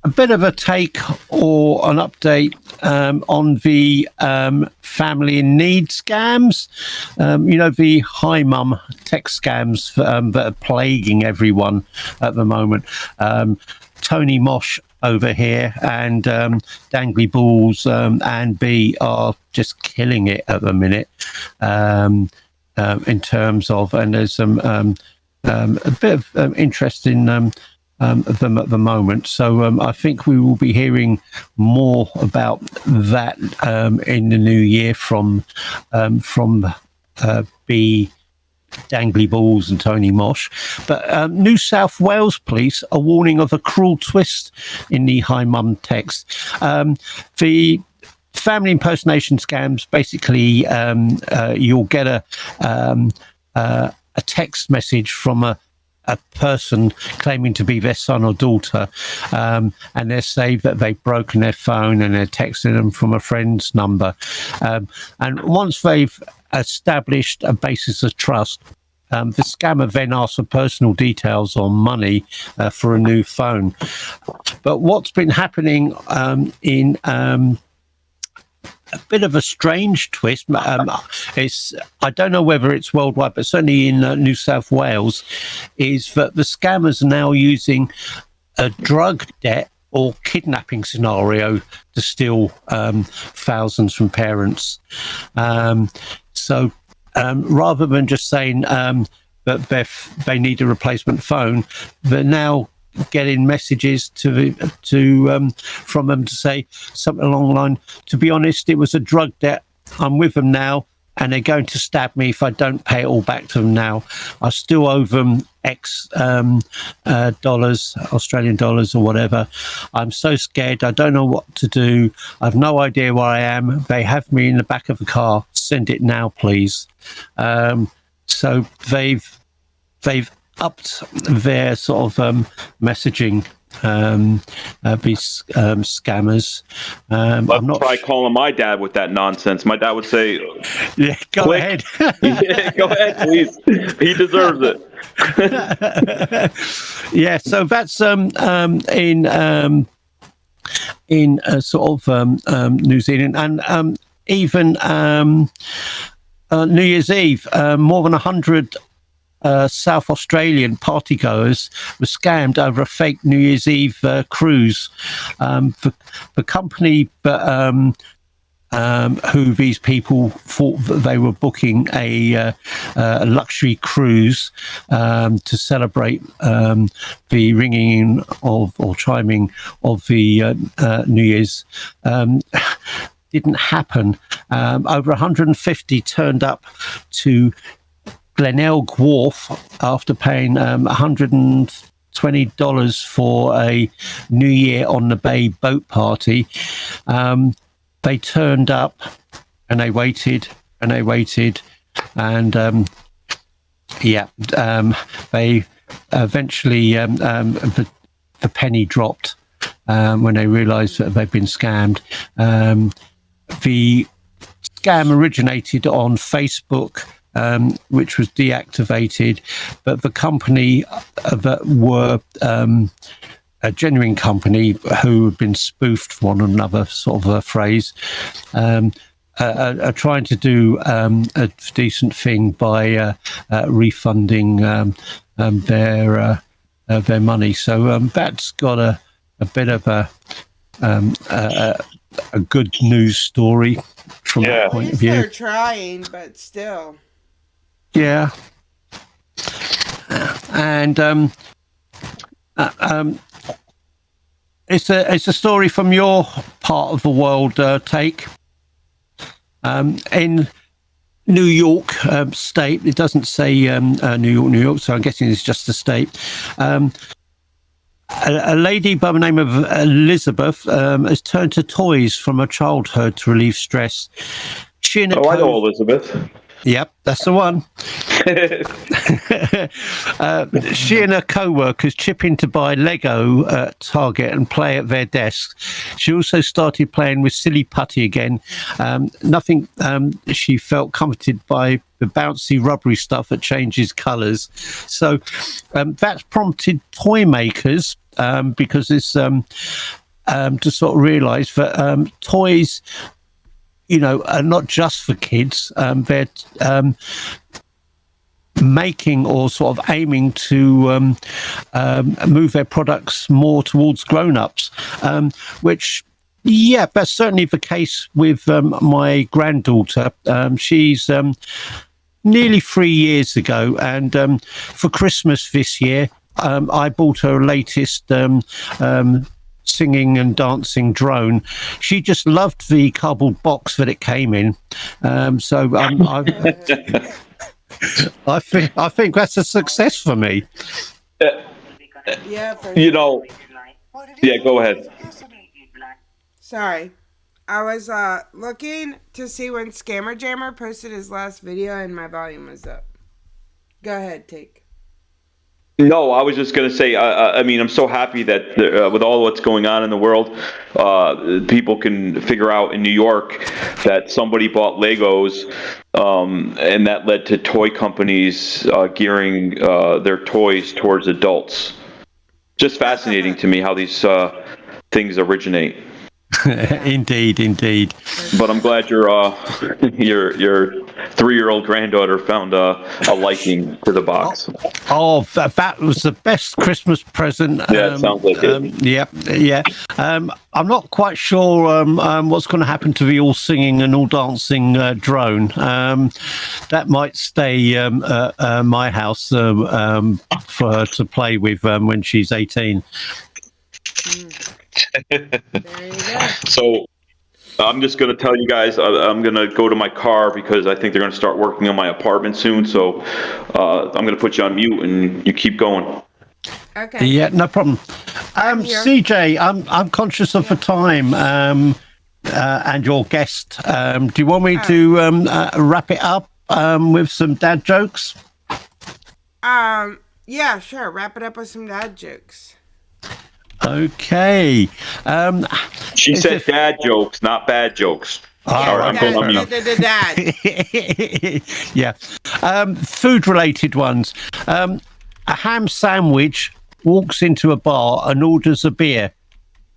a bit of a take or an update on the family in need scams. The hi mum text scams that are plaguing everyone at the moment. Tony Mosh over here and Dangly Balls and B are just killing it at the minute in terms of, and there's some a bit of interest in them at the moment. So I think we will be hearing more about that in the new year from B, Dangly Balls and Tony Mosh. But New South Wales Police are warning of a cruel twist in the Hi Mum text. The family impersonation scams, basically you'll get a text message from a person claiming to be their son or daughter, and they say that they've broken their phone and they're texting them from a friend's number. And once they've established a basis of trust, the scammer then asks for personal details or money for a new phone. But what's been happening in a bit of a strange twist. I don't know whether it's worldwide, but certainly in New South Wales, is that the scammers are now using a drug debt or kidnapping scenario to steal thousands from parents. So rather than just saying that they need a replacement phone, they're now getting messages from them to say something along the line, to be honest, it was a drug debt, I'm with them now and they're going to stab me if I don't pay it all back to them now. I still owe them X dollars, Australian dollars or whatever. I'm so scared, I don't know what to do, I've no idea where I am, they have me in the back of the car, send it now please. So they've upped their sort of messaging, these scammers. Let's try calling my dad with that nonsense. My dad would say, "Yeah, go ahead. Yeah, go ahead, please. He deserves it." Yeah, so that's in sort of New Zealand, and even New Year's Eve, more than 100 South Australian partygoers were scammed over a fake New Year's Eve cruise. The company who these people thought that they were booking a luxury cruise to celebrate the ringing in of or chiming of the New Year's didn't happen. Over 150 turned up to Glenelg Wharf after paying $120 for a New Year on the Bay boat party. They turned up and they waited and they waited, and they eventually the penny dropped when they realised that they'd been scammed. The scam originated on Facebook, which was deactivated, but the company that were a genuine company who had been spoofed, for one another sort of a phrase, are trying to do a decent thing by refunding their money. So that's got a bit of a good news story from that point of view. They're trying, but still. Yeah. And it's a story from your part of the world, Take. In New York State, it doesn't say New York, so I'm guessing it's just the state. A lady by the name of Elizabeth has turned to toys from her childhood to relieve stress. I know Elizabeth. Yep, that's the one. She and her co-workers chip in to buy Lego at Target and play at their desks. She also started playing with silly putty again. Nothing she felt comforted by the bouncy rubbery stuff that changes colours. So that's prompted toy makers because it's to sort of realise that toys, you know, are not just for kids. They're making or sort of aiming to move their products more towards grown-ups, which, yeah, that's certainly the case with my granddaughter. She's nearly 3 years ago, and for Christmas this year, I bought her latest singing and dancing drone. She just loved the cardboard box that it came in. I think that's a success for me. Yeah. You know. Yeah, go ahead. Sorry. I was looking to see when Scammer Jammer posted his last video and my volume was up. Go ahead, take. No, I was just going to say, I mean, I'm so happy that with all what's going on in the world, people can figure out in New York that somebody bought Legos, and that led to toy companies gearing their toys towards adults. Just fascinating to me how these things originate. Indeed. But I'm glad your 3-year-old granddaughter found a liking to the box. Oh, that was the best Christmas present. Yeah, it sounds like it. Yeah. I'm not quite sure what's going to happen to the all singing and all dancing drone. That might stay at my house for her to play with when she's 18. So I'm just going to tell you guys, I'm going to go to my car because I think they're going to start working on my apartment soon. So I'm going to put you on mute and you keep going. Okay. Yeah, no problem. CJ, I'm conscious of the time and your guest. Do you want me to wrap it up with some dad jokes? Yeah, sure. Wrap it up with some dad jokes. Okay. She said dad jokes, not bad jokes. Sorry, I'm going on mute. Yeah. Food-related ones. A ham sandwich walks into a bar and orders a beer.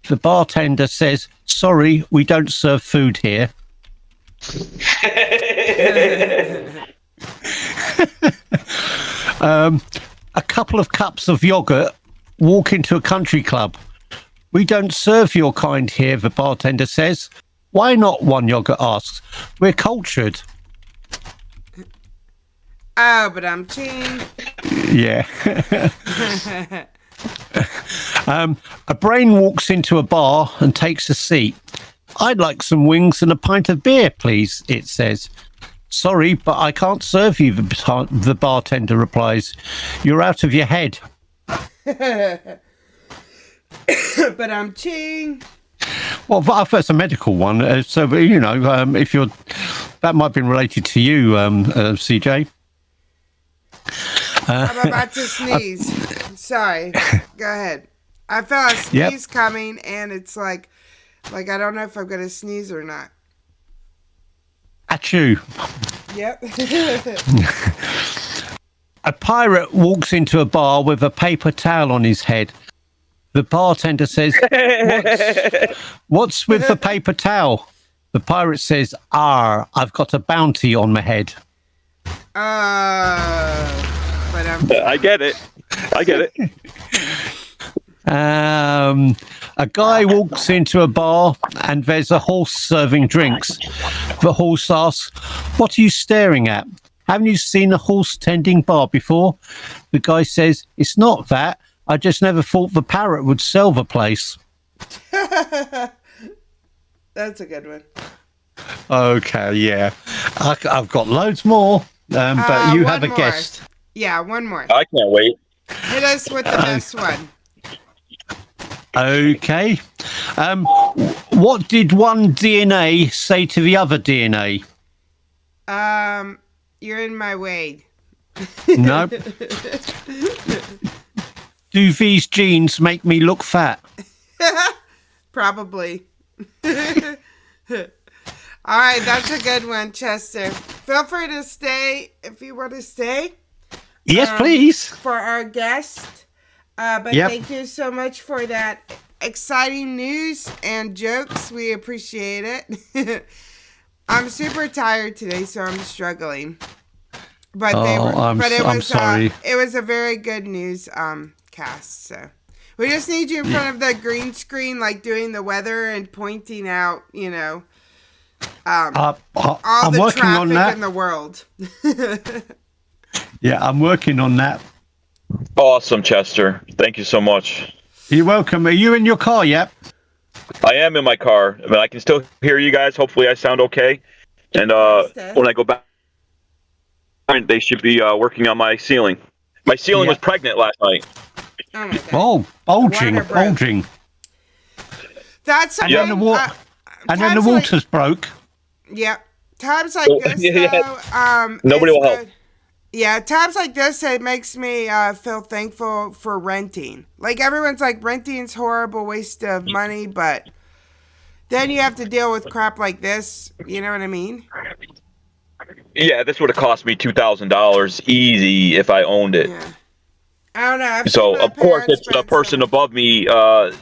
The bartender says, "Sorry, we don't serve food here." A couple of cups of yogurt walk into a country club. "We don't serve your kind here," the bartender says. "Why not?" one yogurt asks. "We're cultured." Oh, but I'm team. Yeah. A brain walks into a bar and takes a seat. "I'd like some wings and a pint of beer, please," it says. "Sorry, but I can't serve you," the bartender replies. "You're out of your head." But I'm ching. Well, that's a medical one. So, you know, if you're, that might have been related to you, CJ. I'm about to sneeze. Sorry. Go ahead. I felt a sneeze coming, and it's like I don't know if I'm gonna sneeze or not. Achoo. Yep. A pirate walks into a bar with a paper towel on his head. The bartender says, What's with the paper towel?" The pirate says, "I've got a bounty on my head." But I get it. A guy walks into a bar and there's a horse serving drinks. The horse asks, "What are you staring at? Haven't you seen a horse tending bar before?" The guy says, "It's not that. I just never thought the parrot would sell the place." That's a good one. Okay, yeah. I've got loads more, but you have a guest. Yeah, one more. I can't wait. Hit us with the best one. Okay. What did one DNA say to the other DNA? You're in my way. Nope. Do these jeans make me look fat? Probably. All right, that's a good one, Chester. Feel free to stay if you want to stay. Yes, please. For our guest. But thank you so much for that exciting news and jokes. We appreciate it. I'm super tired today, so I'm struggling. But I'm sorry. It was a very good news cast. So we just need you in front of the green screen, like doing the weather and pointing out, you know, all the traffic in the world. Yeah, I'm working on that. Awesome, Chester. Thank you so much. You're welcome. Are you in your car yet? I am in my car, but I can still hear you guys. Hopefully I sound okay. And when I go back, they should be working on my ceiling. My ceiling was pregnant last night. Oh, my God. Oh, bulging. That's okay. And then the water's broke. Yep. Times like this, though, nobody will help. Yeah, times like this, it makes me feel thankful for renting. Like, everyone's like, renting's horrible, waste of money, but then you have to deal with crap like this. You know what I mean? Yeah, this would have cost me $2,000 easy if I owned it. Yeah. I don't know. So, of course, it's a person above me.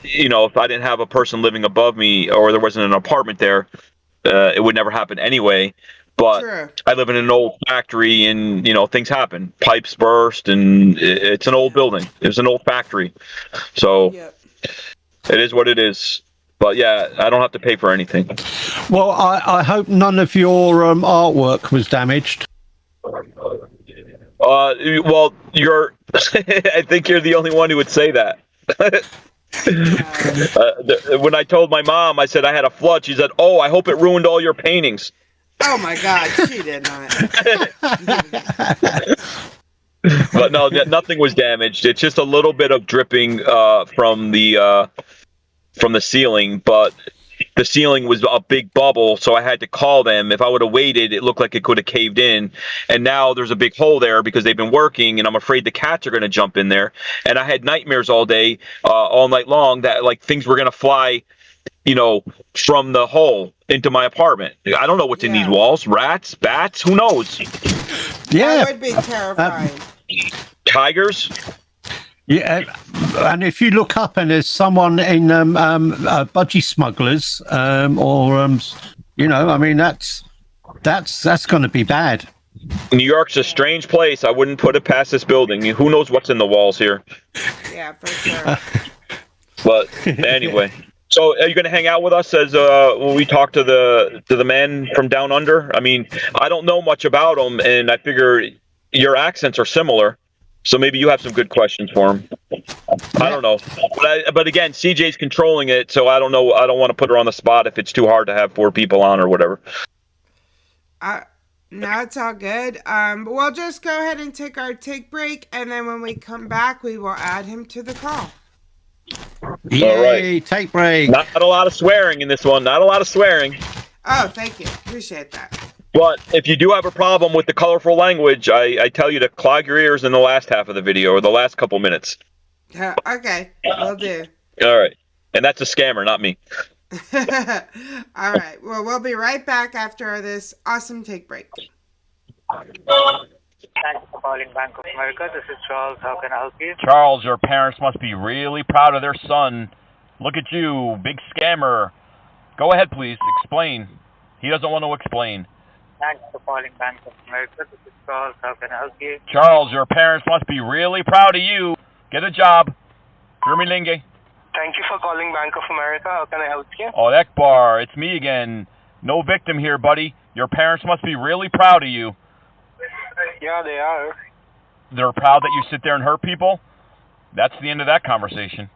You know, if I didn't have a person living above me or there wasn't an apartment there, it would never happen anyway. But True. I live in an old factory and, you know, things happen. Pipes burst and it's an old building. It's an old factory. So it is what it is. But, yeah, I don't have to pay for anything. Well, I hope none of your artwork was damaged. Well, you're I think you're the only one who would say that. When I told my mom, I said I had a flood, she said, "Oh, I hope it ruined all your paintings." Oh my God, she did not. But no, nothing was damaged. It's just a little bit of dripping from the ceiling, but the ceiling was a big bubble, so I had to call them. If I would have waited, it looked like it could have caved in. And now there's a big hole there because they've been working, and I'm afraid the cats are going to jump in there. And I had nightmares all day, all night long, that like things were going to fly, you know, from the hole into my apartment. I don't know what's in these walls. Rats, bats, who knows? Yeah. That would be terrifying. Tigers. Yeah, and if you look up and there's someone in budgie smugglers, you know, I mean that's going to be bad. New York's a strange place. I wouldn't put it past this building. Who knows what's in the walls here? Yeah, for sure. But anyway, so are you going to hang out with us as when we talk to the men from down under? I mean, I don't know much about them, and I figure your accents are similar. So maybe you have some good questions for him. I don't know. But again, CJ's controlling it, so I don't know. I don't want to put her on the spot if it's too hard to have 4 people on or whatever. No, it's all good. We'll just go ahead and take our break, and then when we come back, we will add him to the call. Yay, all right. Take break. Not a lot of swearing in this one. Not a lot of swearing. Oh, thank you. Appreciate that. But if you do have a problem with the colorful language, I tell you to clog your ears in the last half of the video or the last couple minutes. Okay, will do. All right. And that's a scammer, not me. All right. Well, we'll be right back after this awesome take break. Thanks for calling Bank of America. This is Charles. How can I help you? Charles, your parents must be really proud of their son. Look at you, big scammer. Go ahead, please. Explain. He doesn't want to explain. Thanks for calling Bank of America. This is Charles. How can I help you? Charles, your parents must be really proud of you. Get a job. Gurmilinge. Thank you for calling Bank of America. How can I help you? Oh, Ekbar, it's me again. No victim here, buddy. Your parents must be really proud of you. Yeah, they are. They're proud that you sit there and hurt people? That's the end of that conversation.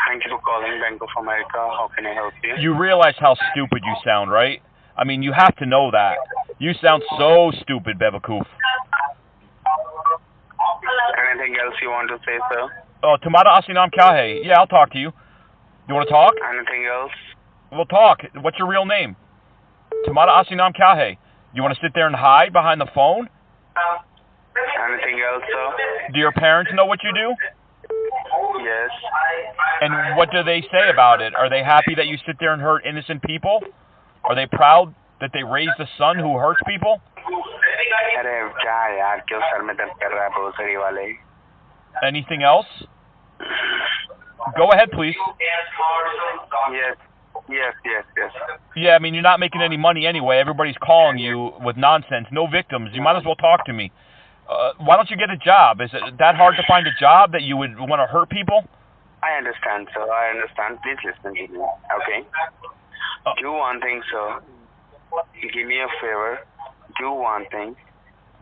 Thank you for calling Bank of America. How can I help you? You realize how stupid you sound, right? I mean, you have to know that. You sound so stupid, Bebakoof. Anything else you want to say, sir? Oh, Tamada Asinam Kahe. Yeah, I'll talk to you. You want to talk? Anything else? We'll talk. What's your real name? Tamada Asinam Kahe. You want to sit there and hide behind the phone? Anything else, sir? Do your parents know what you do? Yes. And what do they say about it? Are they happy that you sit there and hurt innocent people? Are they proud that they raised a son who hurts people? Anything else? Go ahead, please. Yes. Yeah, I mean, you're not making any money anyway. Everybody's calling you with nonsense. No victims. You might as well talk to me. Why don't you get a job? Is it that hard to find a job that you would want to hurt people? I understand, sir. I understand. Please listen to me, okay? Do one thing, sir. Give me a favor. Do one thing.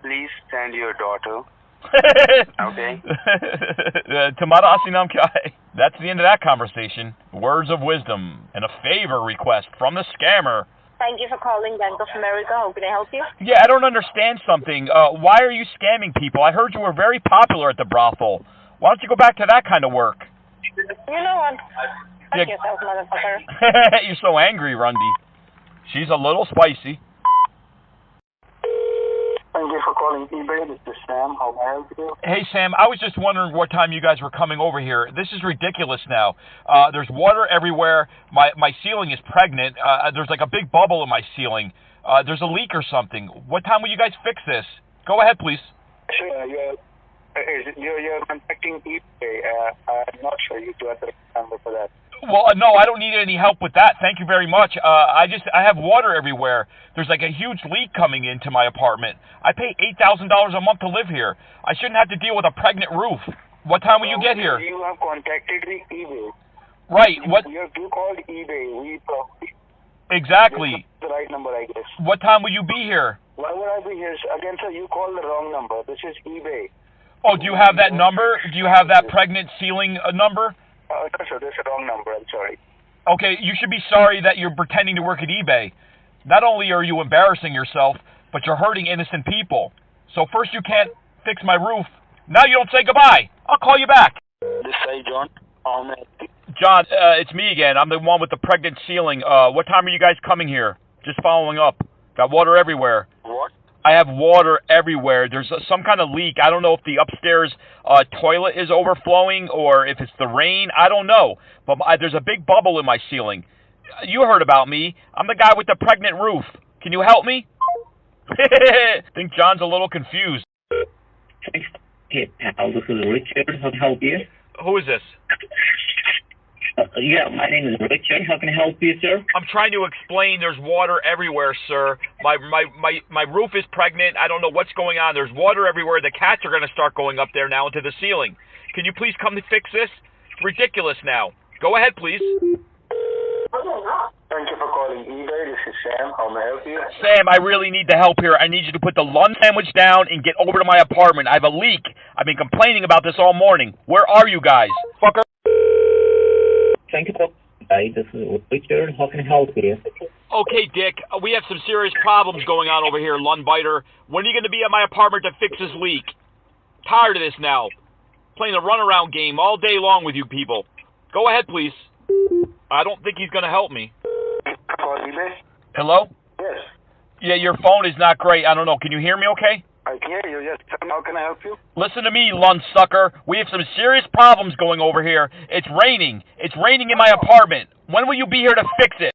Please send your daughter. Okay? That's the end of that conversation. Words of wisdom and a favor request from the scammer. Thank you for calling Bank of America. How can I help you? Yeah, I don't understand something. Why are you scamming people? I heard you were very popular at the brothel. Why don't you go back to that kind of work? You know what? Fuck yourself, motherfucker. You're so angry, Rundy. She's a little spicy. Thank you for calling eBay. This is Sam. How may I help you? Hey, Sam, I was just wondering what time you guys were coming over here. This is ridiculous now. There's water everywhere. My ceiling is pregnant. There's like a big bubble in my ceiling. There's a leak or something. What time will you guys fix this? Go ahead, please. Sure, you're contacting eBay. I'm not sure you do have the number for that. Well, no, I don't need any help with that. Thank you very much. I have water everywhere. There's like a huge leak coming into my apartment. I pay $8,000 a month to live here. I shouldn't have to deal with a pregnant roof. What time will you get here? You have contacted the eBay. Right. What? You called eBay. Exactly. The right number, I guess. What time will you be here? Why would I be here? Again, sir, you called the wrong number. This is eBay. Oh, do you have that number? Do you have that pregnant ceiling number? No, sir, this is the wrong number. I'm sorry. Okay, you should be sorry that you're pretending to work at eBay. Not only are you embarrassing yourself, but you're hurting innocent people. So first you can't fix my roof. Now you don't say goodbye. I'll call you back. This is John. John, it's me again. I'm the one with the pregnant ceiling. What time are you guys coming here? Just following up. Got water everywhere. What? I have water everywhere. There's some kind of leak. I don't know if the upstairs toilet is overflowing or if it's the rain. I don't know. But there's a big bubble in my ceiling. You heard about me. I'm the guy with the pregnant roof. Can you help me? Think John's a little confused. Hey, pal, this is Richard. How can I help you? Who is this? Yeah, my name is Richard. How can I help you, sir? I'm trying to explain there's water everywhere, sir. My roof is pregnant. I don't know what's going on. There's water everywhere. The cats are going to start going up there now into the ceiling. Can you please come to fix this? It's ridiculous now. Go ahead, please. Thank you for calling eBay. This is Sam. How may I help you? Sam, I really need the help here. I need you to put the lunch sandwich down and get over to my apartment. I have a leak. I've been complaining about this all morning. Where are you guys? Fucker. Thank you for this is Richard. How can I help you? Okay, Dick. We have some serious problems going on over here, Lundbiter. When are you going to be at my apartment to fix this leak? Tired of this now. Playing the runaround game all day long with you people. Go ahead, please. I don't think he's going to help me. Hello? Yes. Yeah, your phone is not great. I don't know. Can you hear me okay? I can hear you, yes. How can I help you? Listen to me, Lundsucker. We have some serious problems going over here. It's raining. It's raining in my apartment. When will you be here to fix it?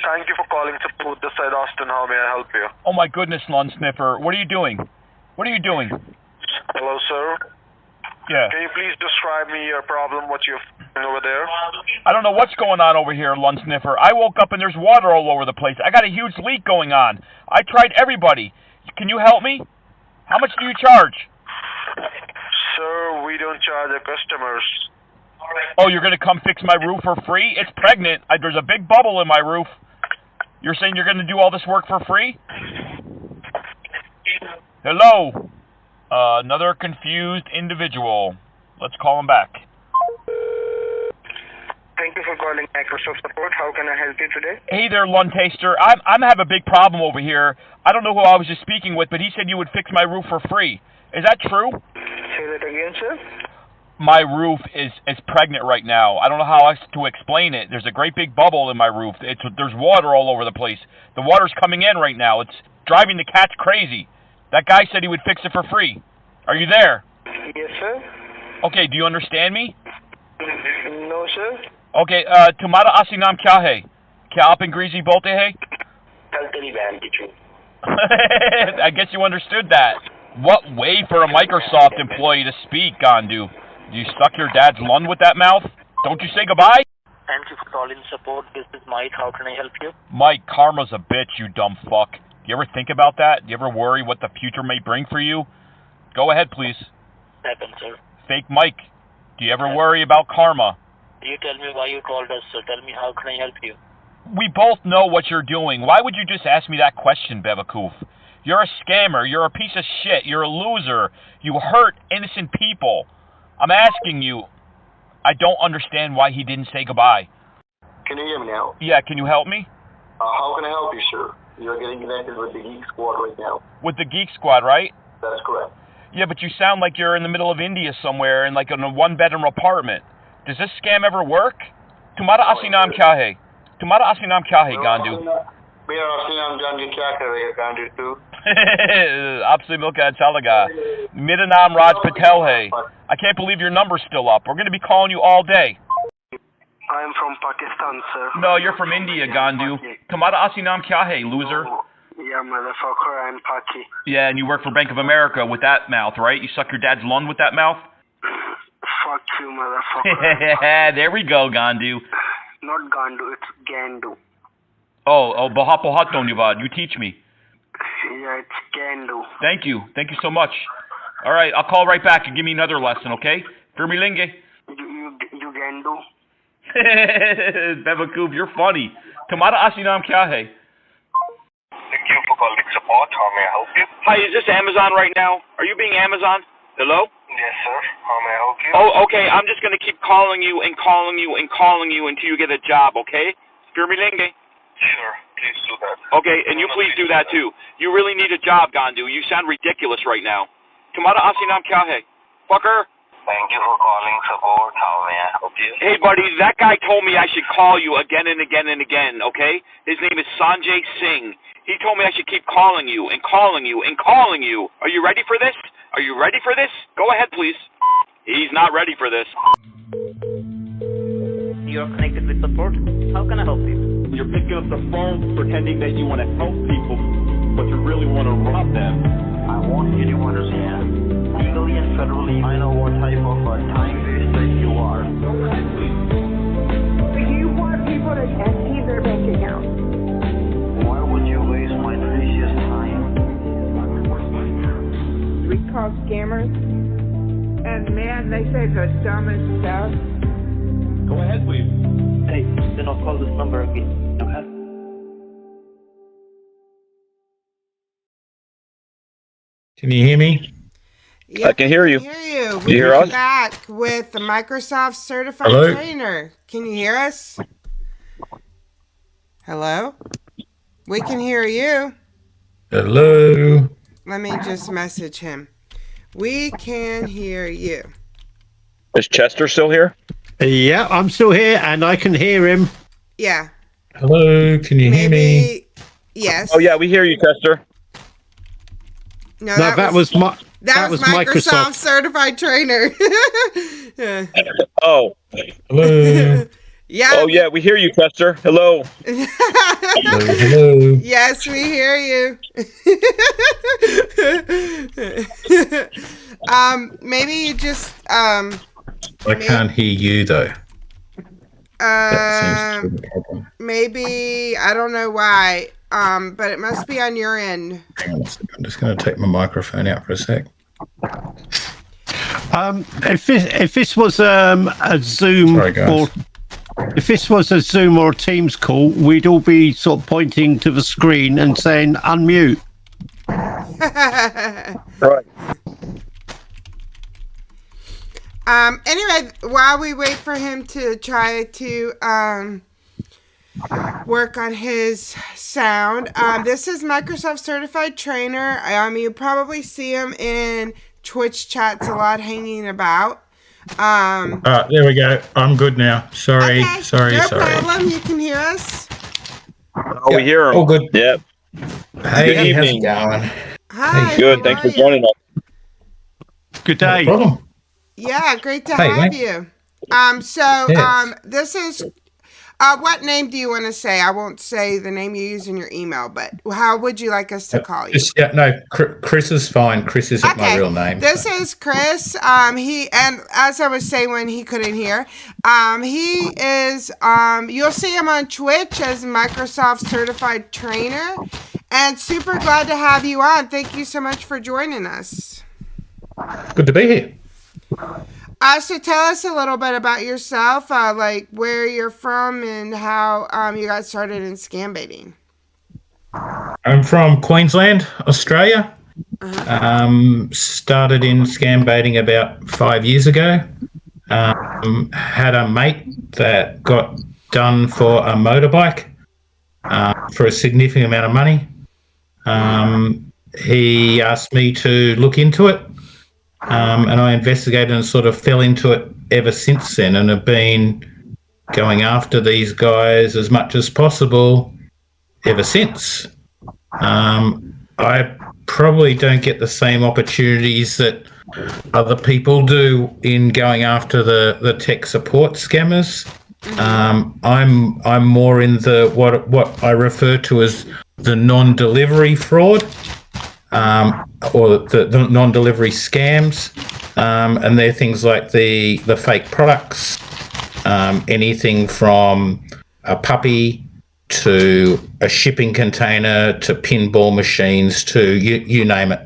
Thank you for calling support this side, Austin. How may I help you? Oh my goodness, Lundsniffer. What are you doing? What are you doing? Hello, sir. Yeah. Can you please describe me your problem, what you're over there? I don't know what's going on over here, Lundsniffer. I woke up and there's water all over the place. I got a huge leak going on. I tried everybody. Can you help me? How much do you charge? Sir, we don't charge our customers. Oh, you're going to come fix my roof for free? It's pregnant. There's a big bubble in my roof. You're saying you're going to do all this work for free? Hello? Another confused individual. Let's call him back. Thank you for calling Microsoft Support. How can I help you today? Hey there, Luntaster. I'm having a big problem over here. I don't know who I was just speaking with, but he said you would fix my roof for free. Is that true? Say that again, sir. My roof is pregnant right now. I don't know how else to explain it. There's a great big bubble in my roof. There's water all over the place. The water's coming in right now. It's driving the cats crazy. That guy said he would fix it for free. Are you there? Yes, sir. Okay, do you understand me? No, sir. Okay, तुम्हारा असली नाम क्या है? क्या आप अंग्रेजी बोलते हैं? I guess you understood that. What way for a Microsoft employee to speak, Gandu? Do you suck your dad's lung with that mouth? Don't you say goodbye? Thank you for calling support. This is Mike. How can I help you? Mike, karma's a bitch, you dumb fuck. Do you ever think about that? Do you ever worry what the future may bring for you? Go ahead, please. Happen, sir. Fake Mike, do you ever worry about karma? You tell me why you called us, sir. Tell me how can I help you? We both know what you're doing. Why would you just ask me that question, Bevakoof? You're a scammer. You're a piece of shit. You're a loser. You hurt innocent people. I'm asking you. I don't understand why he didn't say goodbye. Can you hear me now? Yeah, can you help me? How can I help you, sir? You're getting connected with the Geek Squad right now. With the Geek Squad, right? That's correct. Yeah, but you sound like you're in the middle of India somewhere in like in a one-bedroom apartment. Does this scam ever work? Tumhara asli naam kya hai? Tumhara asli naam kya hai, Gandu? मेरा असली नाम जान के क्या करेगा गांडू तू? आपसे मिलकर अच्छा लगा. मेरा नाम Raj Patel hai. I can't believe your number's still up. We're going to be calling you all day. I'm from Pakistan, sir. No, you're from India, Gandu. Tumhara asli naam kya hai, loser? Yeah, motherfucker, I'm Paki. Yeah, and you work for Bank of America with that mouth, right? You suck your dad's lung with that mouth? Fuck you, motherfucker. There we go, Gandu. Not Gandu, it's Gandu. Oh, Bahapohat Donyavad. You teach me. Yeah, it's Gandu. Thank you. Thank you so much. All right, I'll call right back and give me another lesson, okay? Firmilinge. You Gandu. Bevakoof, you're funny. Tumhara asli naam kya hai? Thank you for calling support. How may I help you? Hi, is this Amazon right now? Are you being Amazon? Hello? Yes, sir. How may I help you? Oh, okay. I'm just going to keep calling you and calling you and calling you until you get a job, okay? Firmilinge. Sure, please do that. Okay, and you please do that too. You really need a job, Gandu. You sound ridiculous right now. Tumhara asli naam kya hai? Fucker. Thank you for calling support. How may I help you? Hey, buddy, that guy told me I should call you again and again and again, okay? His name is Sanjay Singh. He told me I should keep calling you and calling you and calling you. Are you ready for this? Are you ready for this? Go ahead, please. He's not ready for this. You're connected with support. How can I help you? You're picking up the phone pretending that you want to help people, but you really want to rob them. I want you to understand. Legally and federally, I know what type of a time waster you are. Do you want people to empty their bank account? Why would you waste my precious time? We call scammers. And man, they say the dumbest stuff. Go ahead, please. Hey, then I'll call this number again. Okay? Can you hear me? Yep, I can hear you. Hear you. You hear We're us? back with the Microsoft Certified Hello? Trainer. Can you hear us? Hello? We can hear you. Hello? Let me just message him. We can hear you. Is Chester still here? Yeah, I'm still here and I can hear him. Yeah. Hello? Can you hear me? Yes. Oh, yeah, we hear you, Chester. No, that was Microsoft Certified Trainer. Oh. Hello? Yeah. Oh, yeah, we hear you, Chester. Hello. Hello? Yes, we hear you. Maybe you just I can't hear you, though. That seems to be the problem. maybe I don't know why. But it must be on your end. Hang on a second. I'm just going to take my microphone out for a sec. If this was a Zoom Sorry, guys. or if this was a Zoom or a Teams call, we'd all be sort of pointing to the screen and saying unmute. Right. Anyway, while we wait for him to try to work on his sound, this is Microsoft Certified Trainer. You probably see him in Twitch chats a lot, hanging about. There we go. I'm good now. Sorry. Okay, Sorry. no Sorry. problem. You can hear us. Oh, we hear him. All good. Yep. Hey, Good how's it evening. going? Hi. Good. How Thanks are for you? joining us. Good No day. problem. Yeah, great to Hey, have mate. you. Yes. This is what name do you want to say? I won't say the name you use in your email, but how would you like us to call you? Chris is fine. Chris isn't my Okay, real name. this is Chris. He and as I was saying when he couldn't hear, he is. You'll see him on Twitch as Microsoft certified trainer, and super glad to have you on. Thank you so much for joining us. Good to be here. So tell us a little bit about yourself, like where you're from and how you got started in scam baiting. I'm from Queensland, Australia. Started in scam baiting about 5 years ago. Had a mate that got done for a motorbike for a significant amount of money. He asked me to look into it, and I investigated and sort of fell into it ever since then, and have been going after these guys as much as possible ever since. I probably don't get the same opportunities that other people do in going after the tech support scammers. I'm more in the what I refer to as the non-delivery fraud, or the non-delivery scams, and they're things like the fake products, anything from a puppy to a shipping container to pinball machines to you name it.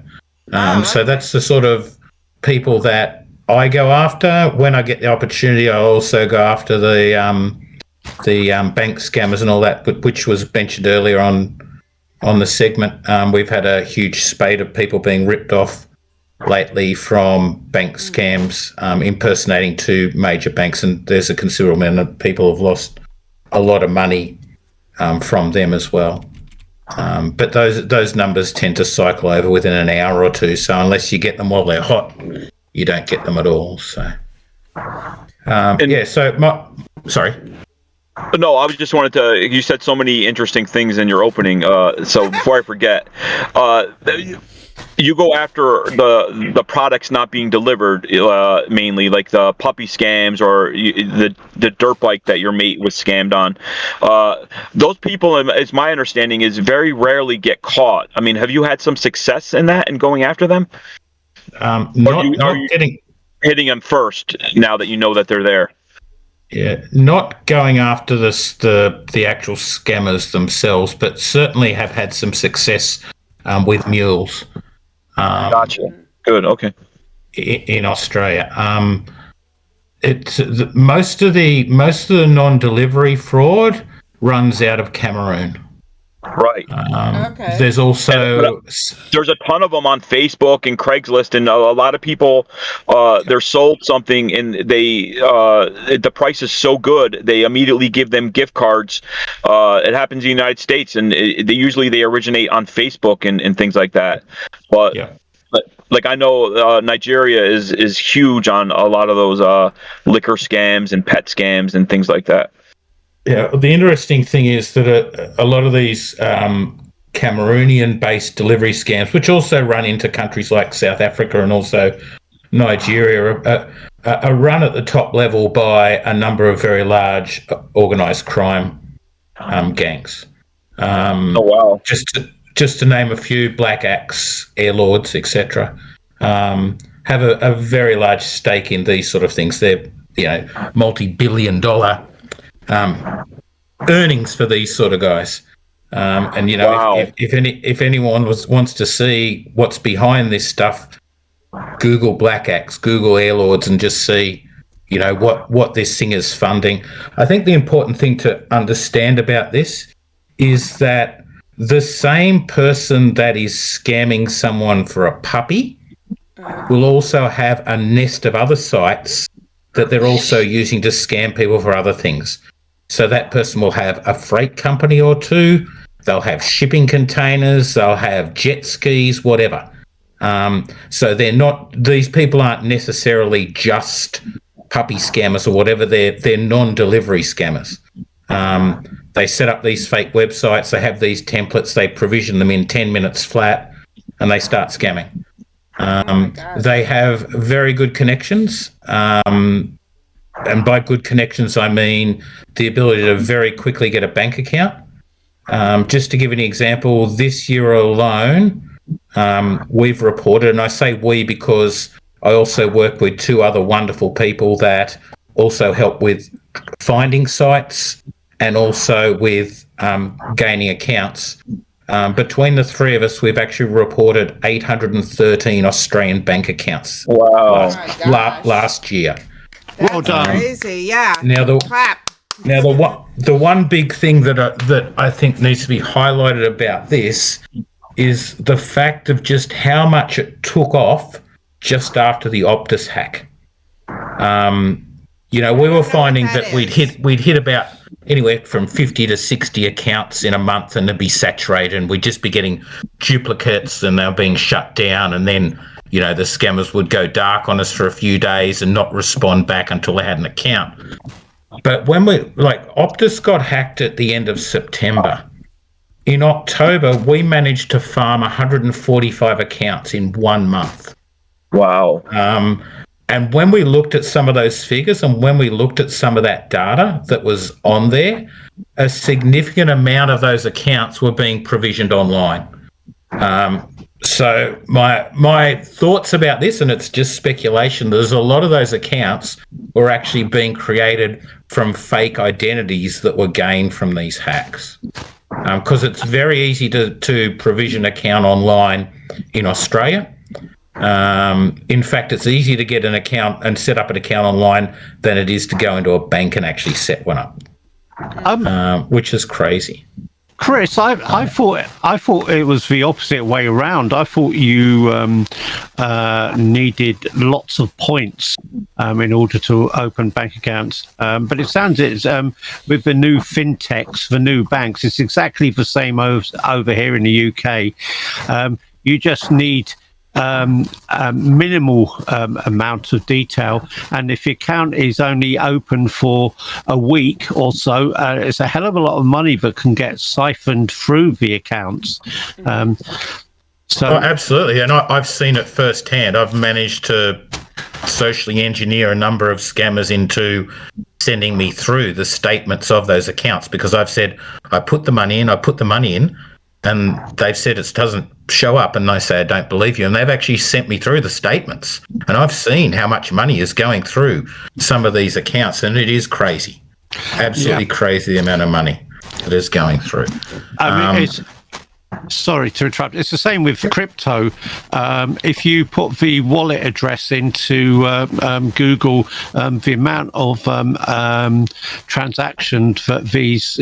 So that's the sort of people that I go after. When I get the opportunity, I also go after the bank scammers and all that, which was mentioned earlier on the segment. We've had a huge spate of people being ripped off lately from bank scams, impersonating two major banks, and there's a considerable amount of people have lost a lot of money from them as well. But those numbers tend to cycle over within an hour or two, so unless you get them while they're hot, you don't get them at all. So sorry. No, I was just wanted to. You said so many interesting things in your opening. So before I forget, you go after the products not being delivered, mainly like the puppy scams or the dirt bike that your mate was scammed on. Those people, as my understanding, is very rarely get caught. I mean, have you had some success in that and going after them? Are you hitting them first now that you know that they're there? Yeah, not going after the actual scammers themselves, but certainly have had some success with mules. Gotcha. Good. Okay. In Australia, it's most of the non-delivery fraud runs out of Cameroon. Right. Okay. There's also there's a ton of them on Facebook and Craigslist, and a lot of people they're sold something and they the price is so good they immediately give them gift cards. It happens in the United States, and they originate on Facebook and things like that. But like I know Nigeria is huge on a lot of those liquor scams and pet scams and things like that. Yeah, the interesting thing is that a lot of these Cameroonian-based delivery scams, which also run into countries like South Africa and also Nigeria, are run at the top level by a number of very large organised crime gangs. Oh wow! Just to name a few: Black Axe, Airlords, etc. Have a very large stake in these sort of things. They're multi-billion-dollar earnings for these sort of guys. And if anyone wants to see what's behind this stuff, Google Black Axe, Google Airlords, and just see what this thing is funding. I think the important thing to understand about this is that the same person that is scamming someone for a puppy will also have a nest of other sites that they're also using to scam people for other things. So that person will have a freight company or two, they'll have shipping containers, they'll have jet skis, whatever. So these people aren't necessarily just puppy scammers or whatever, they're non-delivery scammers. They set up these fake websites, they have these templates, they provision them in 10 minutes flat, and they start scamming. They have very good connections. And by good connections, I mean the ability to very quickly get a bank account. Just to give an example, this year alone, we've reported, and I say we because I also work with two other wonderful people that also help with finding sites and also with gaining accounts. Between the three of us, we've actually reported 813 Australian bank accounts. Wow. Last year. Well done. Crazy, yeah. Now Clap. Now the one big thing that I think needs to be highlighted about this is the fact of just how much it took off just after the Optus hack. We were finding that we'd hit about anywhere from 50 to 60 accounts in a month, and they'd be saturated, and we'd just be getting duplicates, and they were being shut down, and then the scammers would go dark on us for a few days and not respond back until they had an account. But when Optus got hacked at the end of September, in October we managed to farm 145 accounts in 1 month. Wow. And when we looked at some of those figures and when we looked at some of that data that was on there, a significant amount of those accounts were being provisioned online. So my thoughts about this, and it's just speculation, there's a lot of those accounts were actually being created from fake identities that were gained from these hacks. Because it's very easy to provision an account online in Australia. In fact, it's easier to get an account and set up an account online than it is to go into a bank and actually set one up, which is crazy. Chris, I thought it was the opposite way around. I thought you needed lots of points in order to open bank accounts. But it sounds with the new fintechs, the new banks, it's exactly the same over here in the UK. You just need a minimal amount of detail, and if your account is only open for a week or so, it's a hell of a lot of money that can get siphoned through the accounts. Absolutely, and I've seen it firsthand. I've managed to socially engineer a number of scammers into sending me through the statements of those accounts, because I've said I put the money in, and they've said it doesn't show up, and I say, I don't believe you. And they've actually sent me through the statements. And I've seen how much money is going through some of these accounts, and it is crazy. Absolutely crazy the amount of money that is going through. I mean, sorry to interrupt. It's the same with crypto. If you put the wallet address into Google, the amount of transactions that these,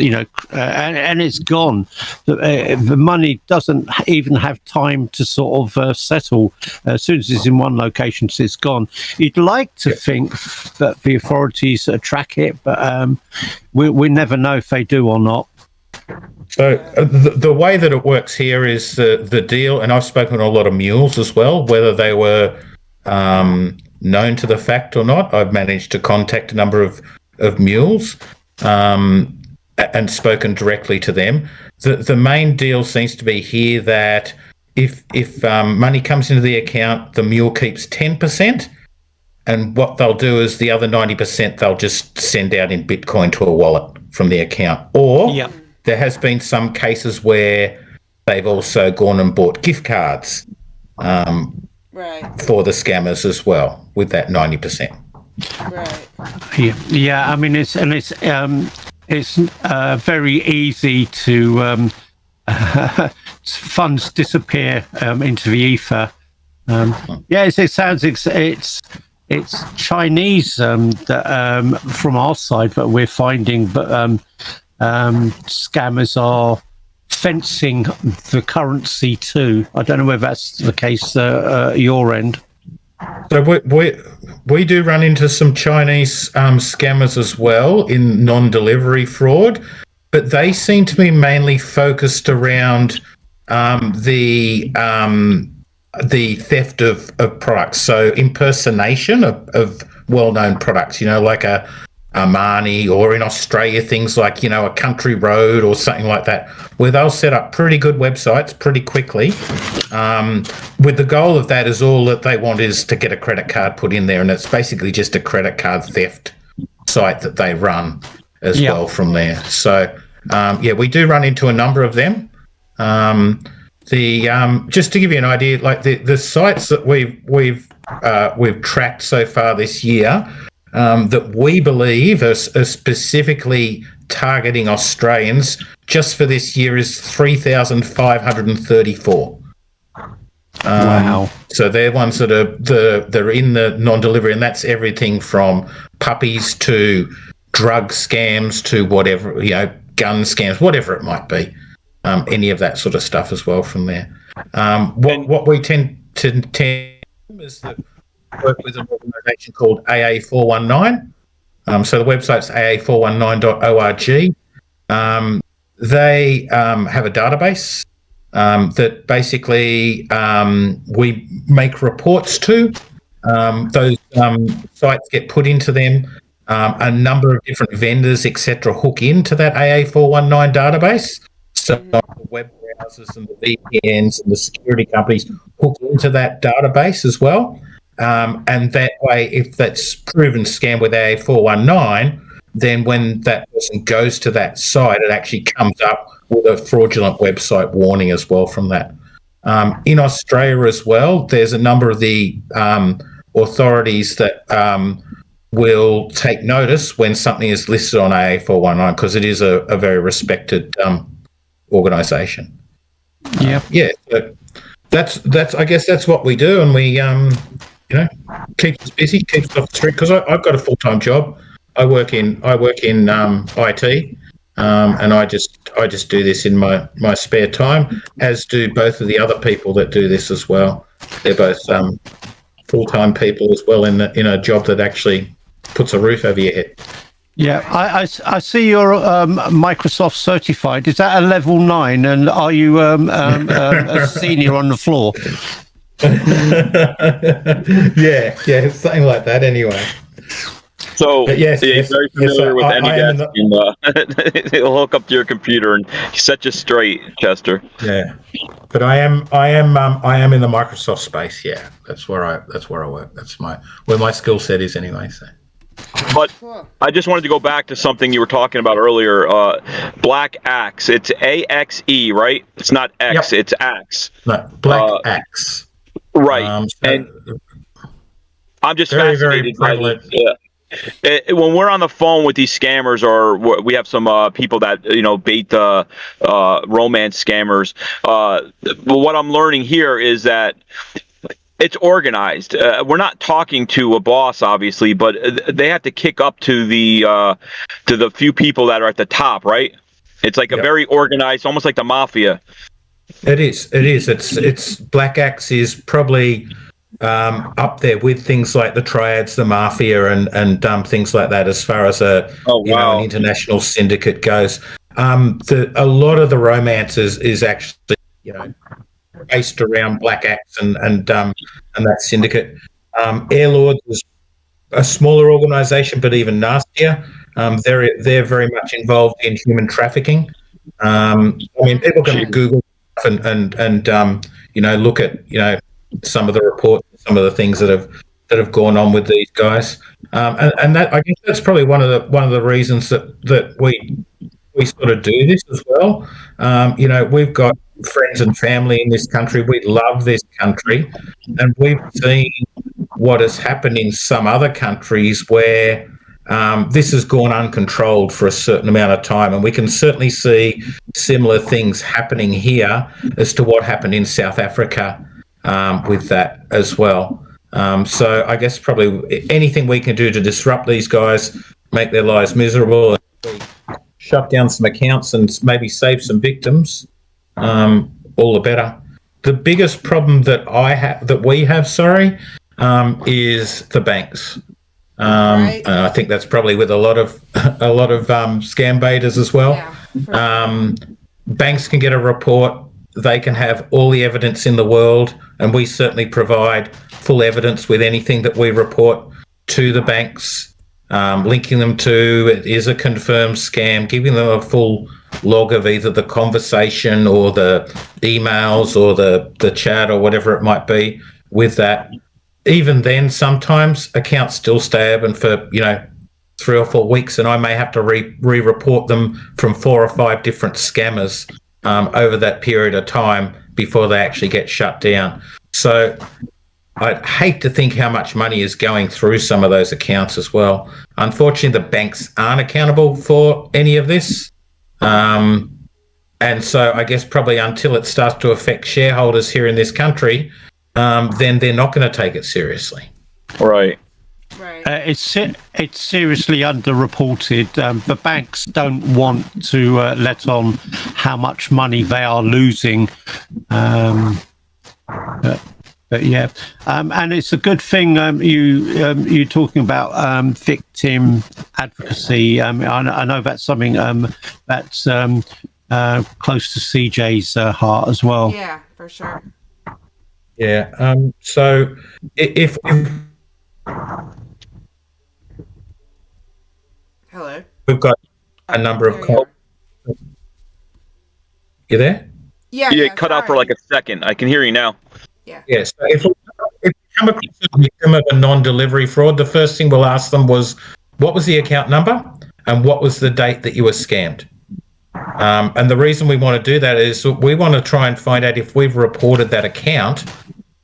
and it's gone. The money doesn't even have time to sort of settle. As soon as it's in one location, it's gone. You'd like to think that the authorities track it, but we never know if they do or not. So the way that it works here is the deal, and I've spoken to a lot of mules as well, whether they were known to the fact or not. I've managed to contact a number of mules and spoken directly to them. The main deal seems to be here that if money comes into the account, the mule keeps 10%, and what they'll do is the other 90% they'll just send out in Bitcoin to a wallet from the account. Or there has been some cases where they've also gone and bought gift cards for the scammers as well with that 90%. Right. Yeah. I mean, it's very easy to funds disappear into the ether. It sounds it's Chinese that, from our side that we're finding, but scammers are fencing the currency too. I don't know whether that's the case your end. So we do run into some Chinese scammers as well in non-delivery fraud, but they seem to be mainly focused around the theft of products. So impersonation of well-known products, like a Armani, or in Australia, things like, a Country Road or something like that, where they'll set up pretty good websites pretty quickly. With the goal of that is all that they want is to get a credit card put in there, and it's basically just a credit card theft site that they run as well from there. So, we do run into a number of them. Just to give you an idea, like the sites that we've tracked so far this year, that we believe are specifically targeting Australians just for this year is 3,534. Wow. So they're ones that they're in the non-delivery, and that's everything from puppies to drug scams to whatever, gun scams, whatever it might be. Any of that sort of stuff as well from there. What we tend is that work with an organisation called AA419. So the website's aa419.org. They have a database that basically we make reports to. Those sites get put into them. A number of different vendors, etc., hook into that AA419 database. So the web browsers and the VPNs and the security companies hook into that database as well. And that way, if that's proven scam with AA419, then when that person goes to that site, it actually comes up with a fraudulent website warning as well from that. In Australia as well, there's a number of the authorities that will take notice when something is listed on AA419, because it is a very respected organisation. So that's I guess that's what we do, and we keeps us busy, keeps us off the street, because I've got a full-time job. I work in IT, and I just do this in my spare time, as do both of the other people that do this as well. They're both full-time people as well in a job that actually puts a roof over your head. Yeah, I see you're Microsoft certified. Is that a level 9? And are you a senior on the floor? yeah, something like that. Anyway. So yes, you're very familiar with AnyDesk, and it'll hook up to your computer and set you straight, Chester. Yeah, but I am in the Microsoft space. Yeah, that's where I work. That's where my skill set is anyway. So. But I just wanted to go back to something you were talking about earlier. Black Axe. It's AXE, right? It's not X. Yep. It's Axe. No, Black Axe. Right. And I'm just fascinated by this. Yeah. When we're on the phone with these scammers, or we have some people that bait the romance scammers, what I'm learning here is that it's organized. We're not talking to a boss, obviously, but they have to kick up to the few people that are at the top, right? It's like a very organized, almost like the mafia. It is. It's Black Axe is probably up there with things like the triads, the mafia, and things like that, as far as an international syndicate goes. A lot of the romance is actually based around Black Axe and that syndicate. Airlords is a smaller organisation, but even nastier. They're very much involved in human trafficking. People can Google and look at some of the reports, some of the things that have gone on with these guys, and that, I guess that's probably one of the reasons that we sort of do this as well. We've got friends and family in this country. We love this country, and we've seen what has happened in some other countries where this has gone uncontrolled for a certain amount of time, and we can certainly see similar things happening here as to what happened in South Africa with that as well. So I guess probably anything we can do to disrupt these guys, make their lives miserable, and shut down some accounts and maybe save some victims, all the better. The biggest problem that we have, is the banks. And I think that's probably with a lot of scam baiters as well. Yeah, banks can get a report. They can have all the evidence in the world, and we certainly provide full evidence with anything that we report to the banks. linking them to it is a confirmed scam, giving them a full log of either the conversation or the emails or the chat or whatever it might be with that. Even then, sometimes accounts still stay open for, 3 or 4 weeks, and I may have to re-report them from 4 or 5 different scammers over that period of time before they actually get shut down. So I'd hate to think how much money is going through some of those accounts as well. Unfortunately, the banks aren't accountable for any of this. And so I guess probably until it starts to affect shareholders here in this country, then they're not going to take it seriously. Right. It's seriously underreported. The banks don't want to let on how much money they are losing. But yeah, and it's a good thing you're talking about victim advocacy. I know that's something that's close to CJ's heart as well. Yeah, for sure. Yeah. So if Hello. we've got a number of calls. You there? Yeah, it cut out for like a second. I can hear you now. Yeah. So if we come across a victim of a non-delivery fraud, the first thing we'll ask them was, what was the account number and what was the date that you were scammed? And the reason we want to do that is we want to try and find out if we've reported that account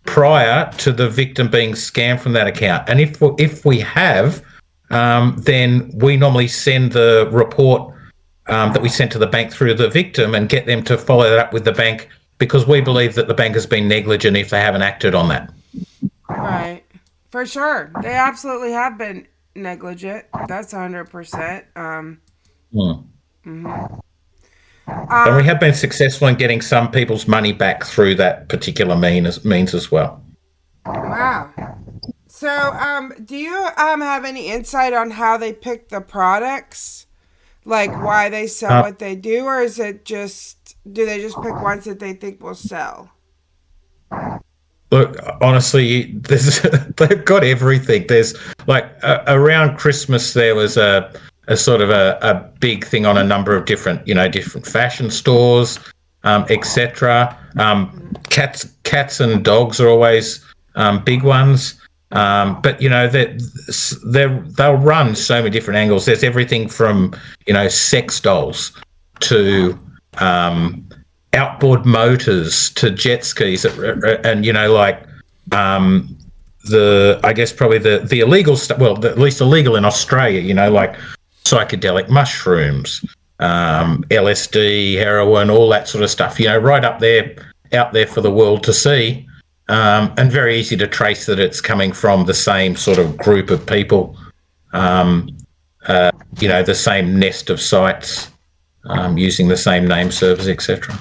prior to the victim being scammed from that account. And if we have, then we normally send the report that we sent to the bank through the victim and get them to follow that up with the bank, because we believe that the bank has been negligent if they haven't acted on that. Right. For sure. They absolutely have been negligent. That's 100%. And we have been successful in getting some people's money back through that particular means as well. Wow. So, do you have any insight on how they pick the products? Like why they sell what they do, or is it do they just pick ones that they think will sell? Look, honestly, they've got everything. There's like around Christmas, there was a sort of a big thing on a number of different fashion stores, etc. Cats and dogs are always big ones. But they'll run so many different angles. There's everything from sex dolls to outboard motors to jet skis, and I guess probably the illegal stuff. Well, at least illegal in Australia. Like psychedelic mushrooms, LSD, heroin, all that sort of stuff. Right up there, out there for the world to see. And very easy to trace that it's coming from the same sort of group of people, the same nest of sites, using the same name servers, etc.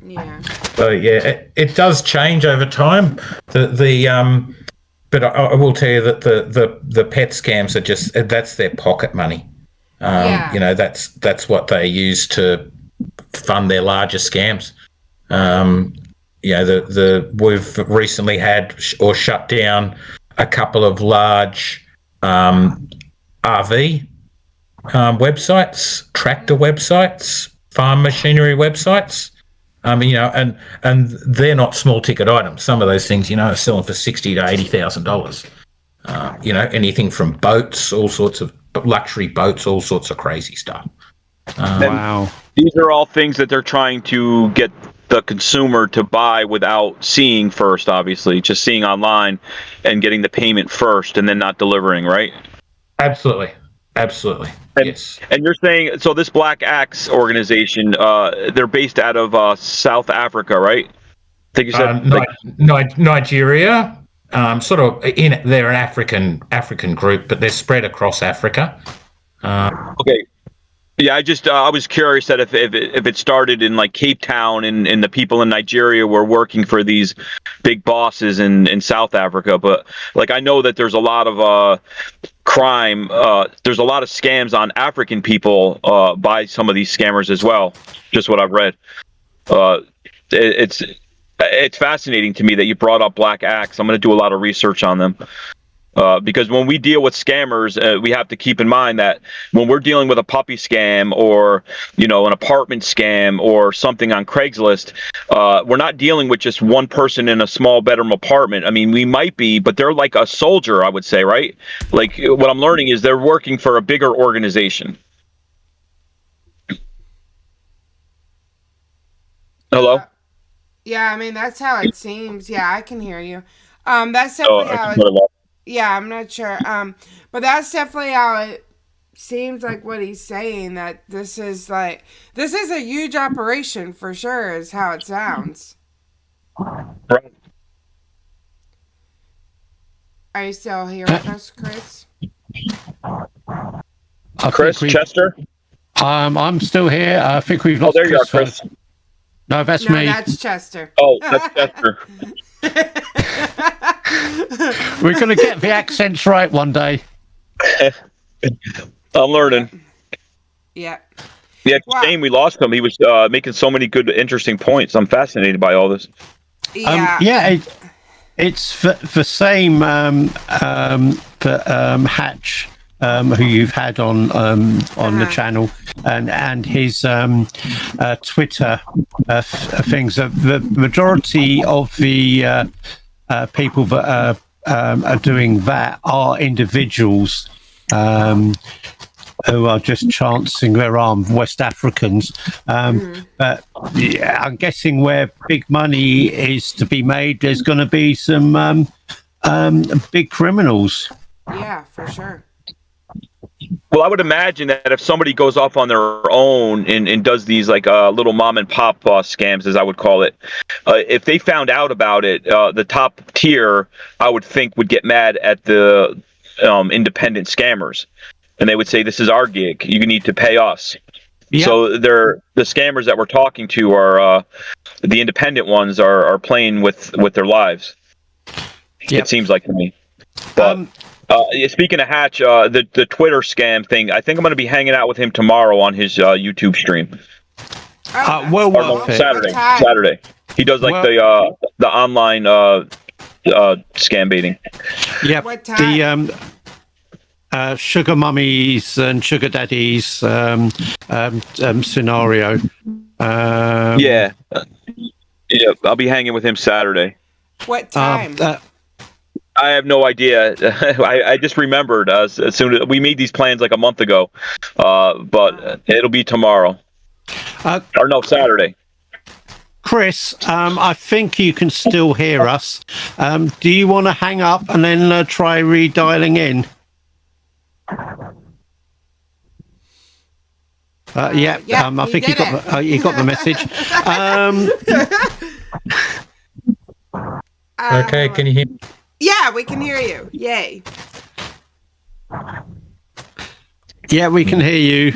Yeah. So yeah, it does change over time. But I will tell you that the pet scams are that's their pocket money. That's what they use to fund their larger scams. We've recently had or shut down a couple of large RV websites, tractor websites, farm machinery websites. And they're not small ticket items. Some of those things, are selling for $60,000 to $80,000. Anything from boats, all sorts of luxury boats, all sorts of crazy stuff. Wow. These are all things that they're trying to get the consumer to buy without seeing first, obviously, just seeing online and getting the payment first and then not delivering, right? Absolutely. Yes. And you're saying, so this Black Axe organization, they're based out of South Africa, right? I think you said Nigeria. They're an African group, but they're spread across Africa. Okay. Yeah, I was curious that if it started in like Cape Town and the people in Nigeria were working for these big bosses in South Africa, but like I know that there's a lot of crime, there's a lot of scams on African people by some of these scammers as well. Just what I've read. It's fascinating to me that you brought up Black Axe. I'm going to do a lot of research on them. Because when we deal with scammers, we have to keep in mind that when we're dealing with a puppy scam or, you know, an apartment scam or something on Craigslist, we're not dealing with just one person in a small bedroom apartment. I mean, we might be, but they're like a soldier, I would say, right? Like what I'm learning is they're working for a bigger organization. Hello? Yeah, I mean, that's how it seems. Yeah, I can hear you. That's definitely how it... Yeah, I'm not sure. But that's definitely how it seems, like what he's saying, that this is a huge operation for sure, is how it sounds. Right. Are you still here with us, Chris? Chris Chester? I'm still here. I think we've lost there you are, Chris. Chris. No, that's No, me. that's Chester. Oh, that's Chester. We're going to get the accents right one day. I'm learning. Yeah. Yeah, it's a shame we lost him. He was making so many good, interesting points. I'm fascinated by all this. Yeah. It's the same Hatch, who you've had on the channel, and his Twitter things. The majority of the people that are doing that are individuals who are just chancing their arm, West Africans. But yeah, I'm guessing where big money is to be made, there's going to be some big criminals. Yeah, for sure. Well, I would imagine that if somebody goes off on their own and does these like little mom and pop scams, as I would call it, if they found out about it, the top tier, I would think, would get mad at the independent scammers. And they would say, this is our gig. You need to pay us. Yep. So the scammers that we're talking to are the independent ones are playing with their lives. Yep. It seems like to me. But speaking of Hatch, the Twitter scam thing, I think I'm going to be hanging out with him tomorrow on his YouTube stream. Saturday. He does like the online scam baiting. Yeah. The sugar mummies and sugar daddies scenario. Yeah, I'll be hanging with him Saturday. What time? I have no idea. I just remembered as soon as we made these plans like a month ago, but it'll be tomorrow. Or no, Saturday. Chris, I think you can still hear us. Do you want to hang up and then try redialing in? I think you got the message. Okay, can you hear me? Yeah, we can hear you. Yay. Yeah, we can hear you.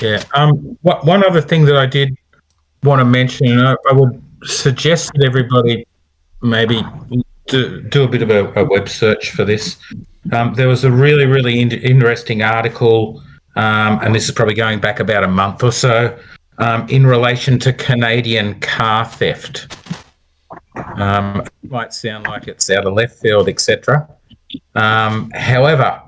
Yeah. One other thing that I did want to mention, I would suggest that everybody maybe do a bit of a web search for this. There was a really interesting article, and this is probably going back about a month or so, in relation to Canadian car theft. It might sound like it's out of left field, etc. However,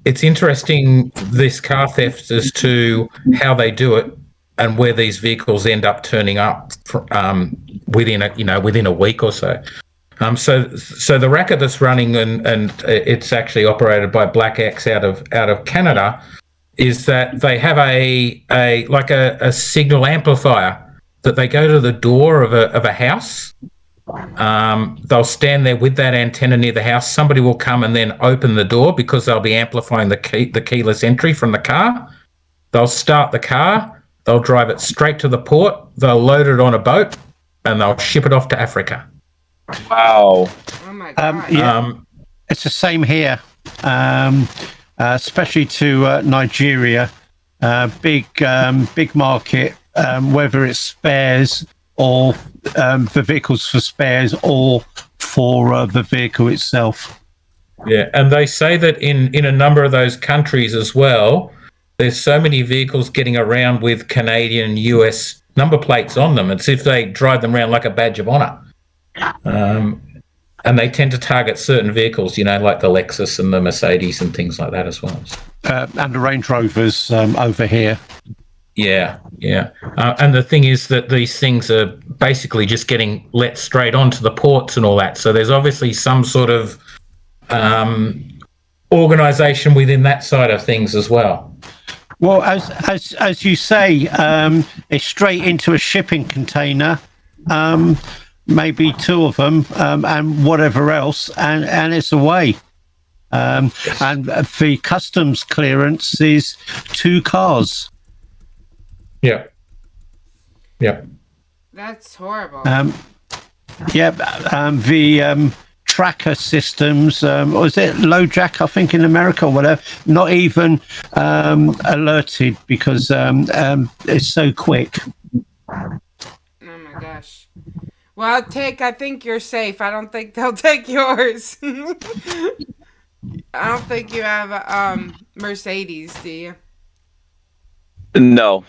it's interesting, this car theft, as to how they do it and where these vehicles end up turning up within a week or so. So the racket that's running, and it's actually operated by Black X out of Canada, is that they have a signal amplifier that they go to the door of a house. They'll stand there with that antenna near the house. Somebody will come and then open the door because they'll be amplifying the keyless entry from the car. They'll start the car. They'll drive it straight to the port. They'll load it on a boat, and they'll ship it off to Africa. Wow. Oh my God. It's the same here, especially to Nigeria. Big market, whether it's spares or the vehicles for spares or for the vehicle itself. Yeah, and they say that in a number of those countries as well, there's so many vehicles getting around with Canadian and US number plates on them. It's if they drive them around like a badge of honor. and they tend to target certain vehicles, like the Lexus and the Mercedes and things like that as well. And the Range Rovers over here. Yeah. And the thing is that these things are basically just getting let straight onto the ports and all that. So there's obviously some sort of organisation within that side of things as well. Well, as you say, it's straight into a shipping container, maybe 2 of them, and whatever else, and it's away. And the customs clearance is 2 cars. Yeah. That's horrible. The tracker systems, or is it LoJack, I think, in America or whatever, not even alerted because it's so quick. Oh my gosh. Well, I think you're safe. I don't think they'll take yours. I don't think you have a Mercedes, do you? No.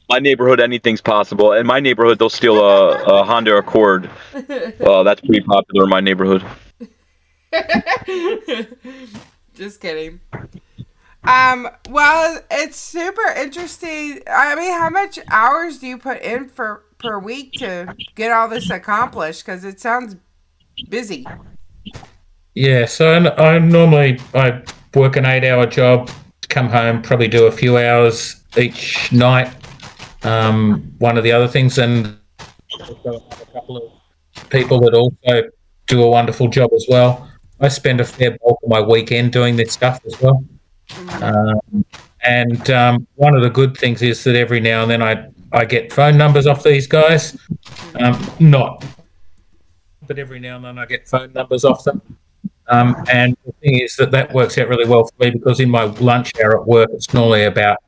My neighborhood, anything's possible. In my neighborhood, they'll steal a Honda Accord. That's pretty popular in my neighborhood. Just kidding. Well, it's super interesting. I mean, how much hours do you put in per week to get all this accomplished? Because it sounds busy. Yeah, so I work an 8-hour job, come home, probably do a few hours each night. One of the other things, and a couple of people that also do a wonderful job as well. I spend a fair bulk of my weekend doing this stuff as well. And one of the good things is that every now and then I get phone numbers off these guys. But every now and then I get phone numbers off them. And the thing is that works out really well for me because in my lunch hour at work, it's normally about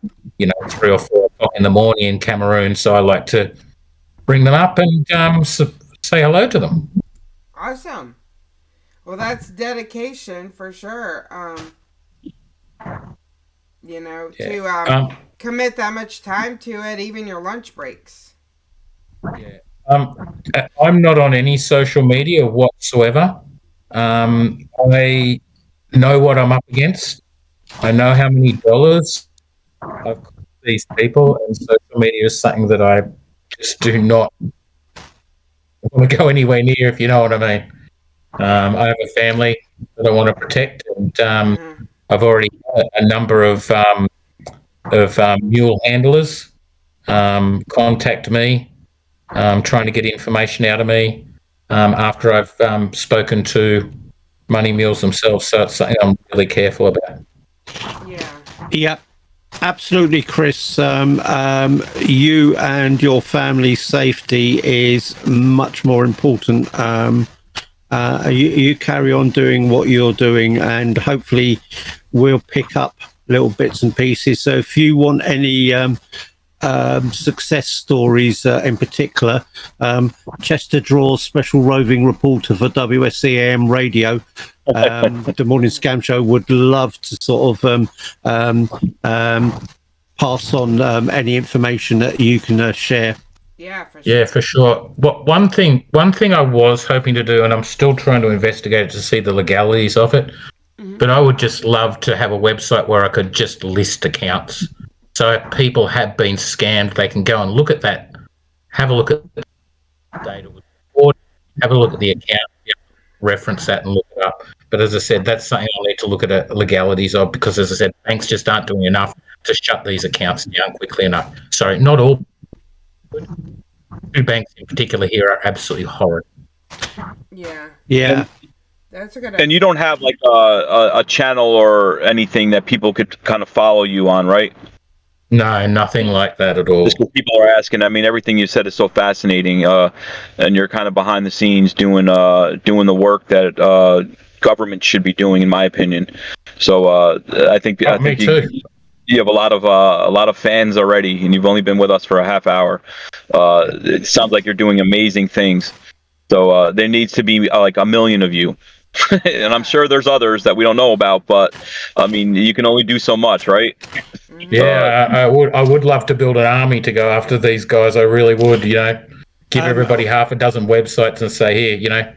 3 or 4 o'clock in the morning in Cameroon. So I like to bring them up and say hello to them. Awesome. Well, that's dedication for sure. To commit that much time to it, even your lunch breaks. Yeah. I'm not on any social media whatsoever. I know what I'm up against. I know how many dollars I've cost these people, and social media is something that I just do not want to go anywhere near, if you know what I mean. I have a family that I want to protect, and I've already had a number of mule handlers contact me, trying to get information out of me after I've spoken to money mules themselves. So it's something I'm really careful about. Yeah, absolutely, Chris. You and your family's safety is much more important. You carry on doing what you're doing, and hopefully we'll pick up little bits and pieces. So if you want any success stories in particular, Chester Draw's special roving reporter for WSCAM radio, the Morning Scam Show, would love to sort of pass on any information that you can share. Yeah, for sure. Yeah, for sure. One thing I was hoping to do, and I'm still trying to investigate to see the legalities of it, but I would just love to have a website where I could just list accounts. So if people have been scammed, they can go and look at that, have a look at the data, or have a look at the account, reference that and look it up. But as I said, that's something I'll need to look at legalities of, because as I said, banks just aren't doing enough to shut these accounts down quickly enough. Sorry, not all. 2 banks in particular here are absolutely horrid. Yeah. That's a good idea. And you don't have like a channel or anything that people could kind of follow you on, right? No, nothing like that at all. Just because people are asking. I mean, everything you said is so fascinating, and you're kind of behind the scenes doing the work that government should be doing, in my opinion. So I think you have a lot of fans already, and you've only been with us for a half hour. It sounds like you're doing amazing things. So there needs to be like 1 million of you. And I'm sure there's others that we don't know about, but I mean, you can only do so much, right? Yeah, I would love to build an army to go after these guys. I really would, give everybody half a dozen websites and say, here, you know.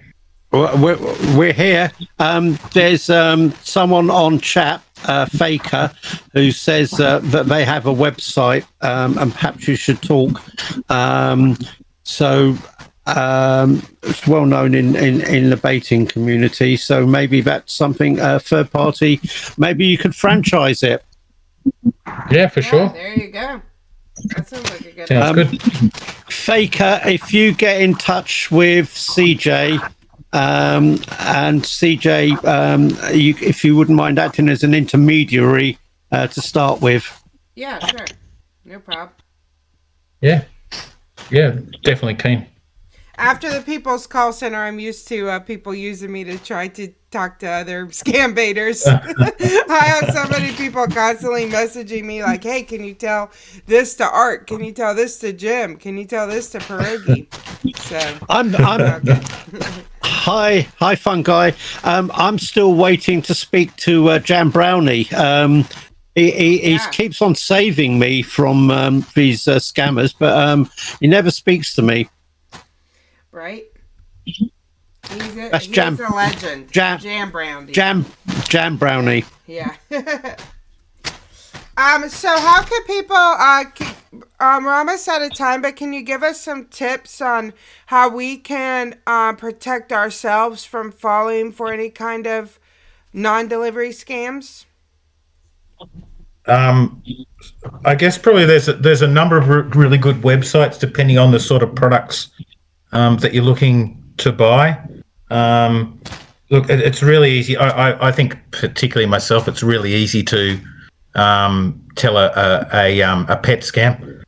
We're here. There's someone on chat, Faker, who says that they have a website, and perhaps you should talk. It's well known in the baiting community. So maybe that's something third party. Maybe you could franchise it. Yeah, for sure. There you go. That sounds like a good Sounds good. Faker, if you get in touch with CJ, and CJ, if you wouldn't mind acting as an intermediary to start with. Yeah, sure. No problem. Yeah, definitely keen. After the People's Call Center, I'm used to people using me to try to talk to other scam baiters. I have so many people constantly messaging me like, hey, can you tell this to Art? Can you tell this to Jim? Can you tell this to Pierogi? So I'm Hi, fun guy. I'm still waiting to speak to Jam Brownie. He keeps on saving me from these scammers, but he never speaks to me. Right? That's He's a legend. Jam Brownie. Jam Brownie. Yeah. So how can people we're almost out of time, but can you give us some tips on how we can protect ourselves from falling for any kind of non-delivery scams? I guess probably there's a number of really good websites depending on the sort of products that you're looking to buy. Look, it's really easy. I think, particularly myself, it's really easy to tell a pet scam.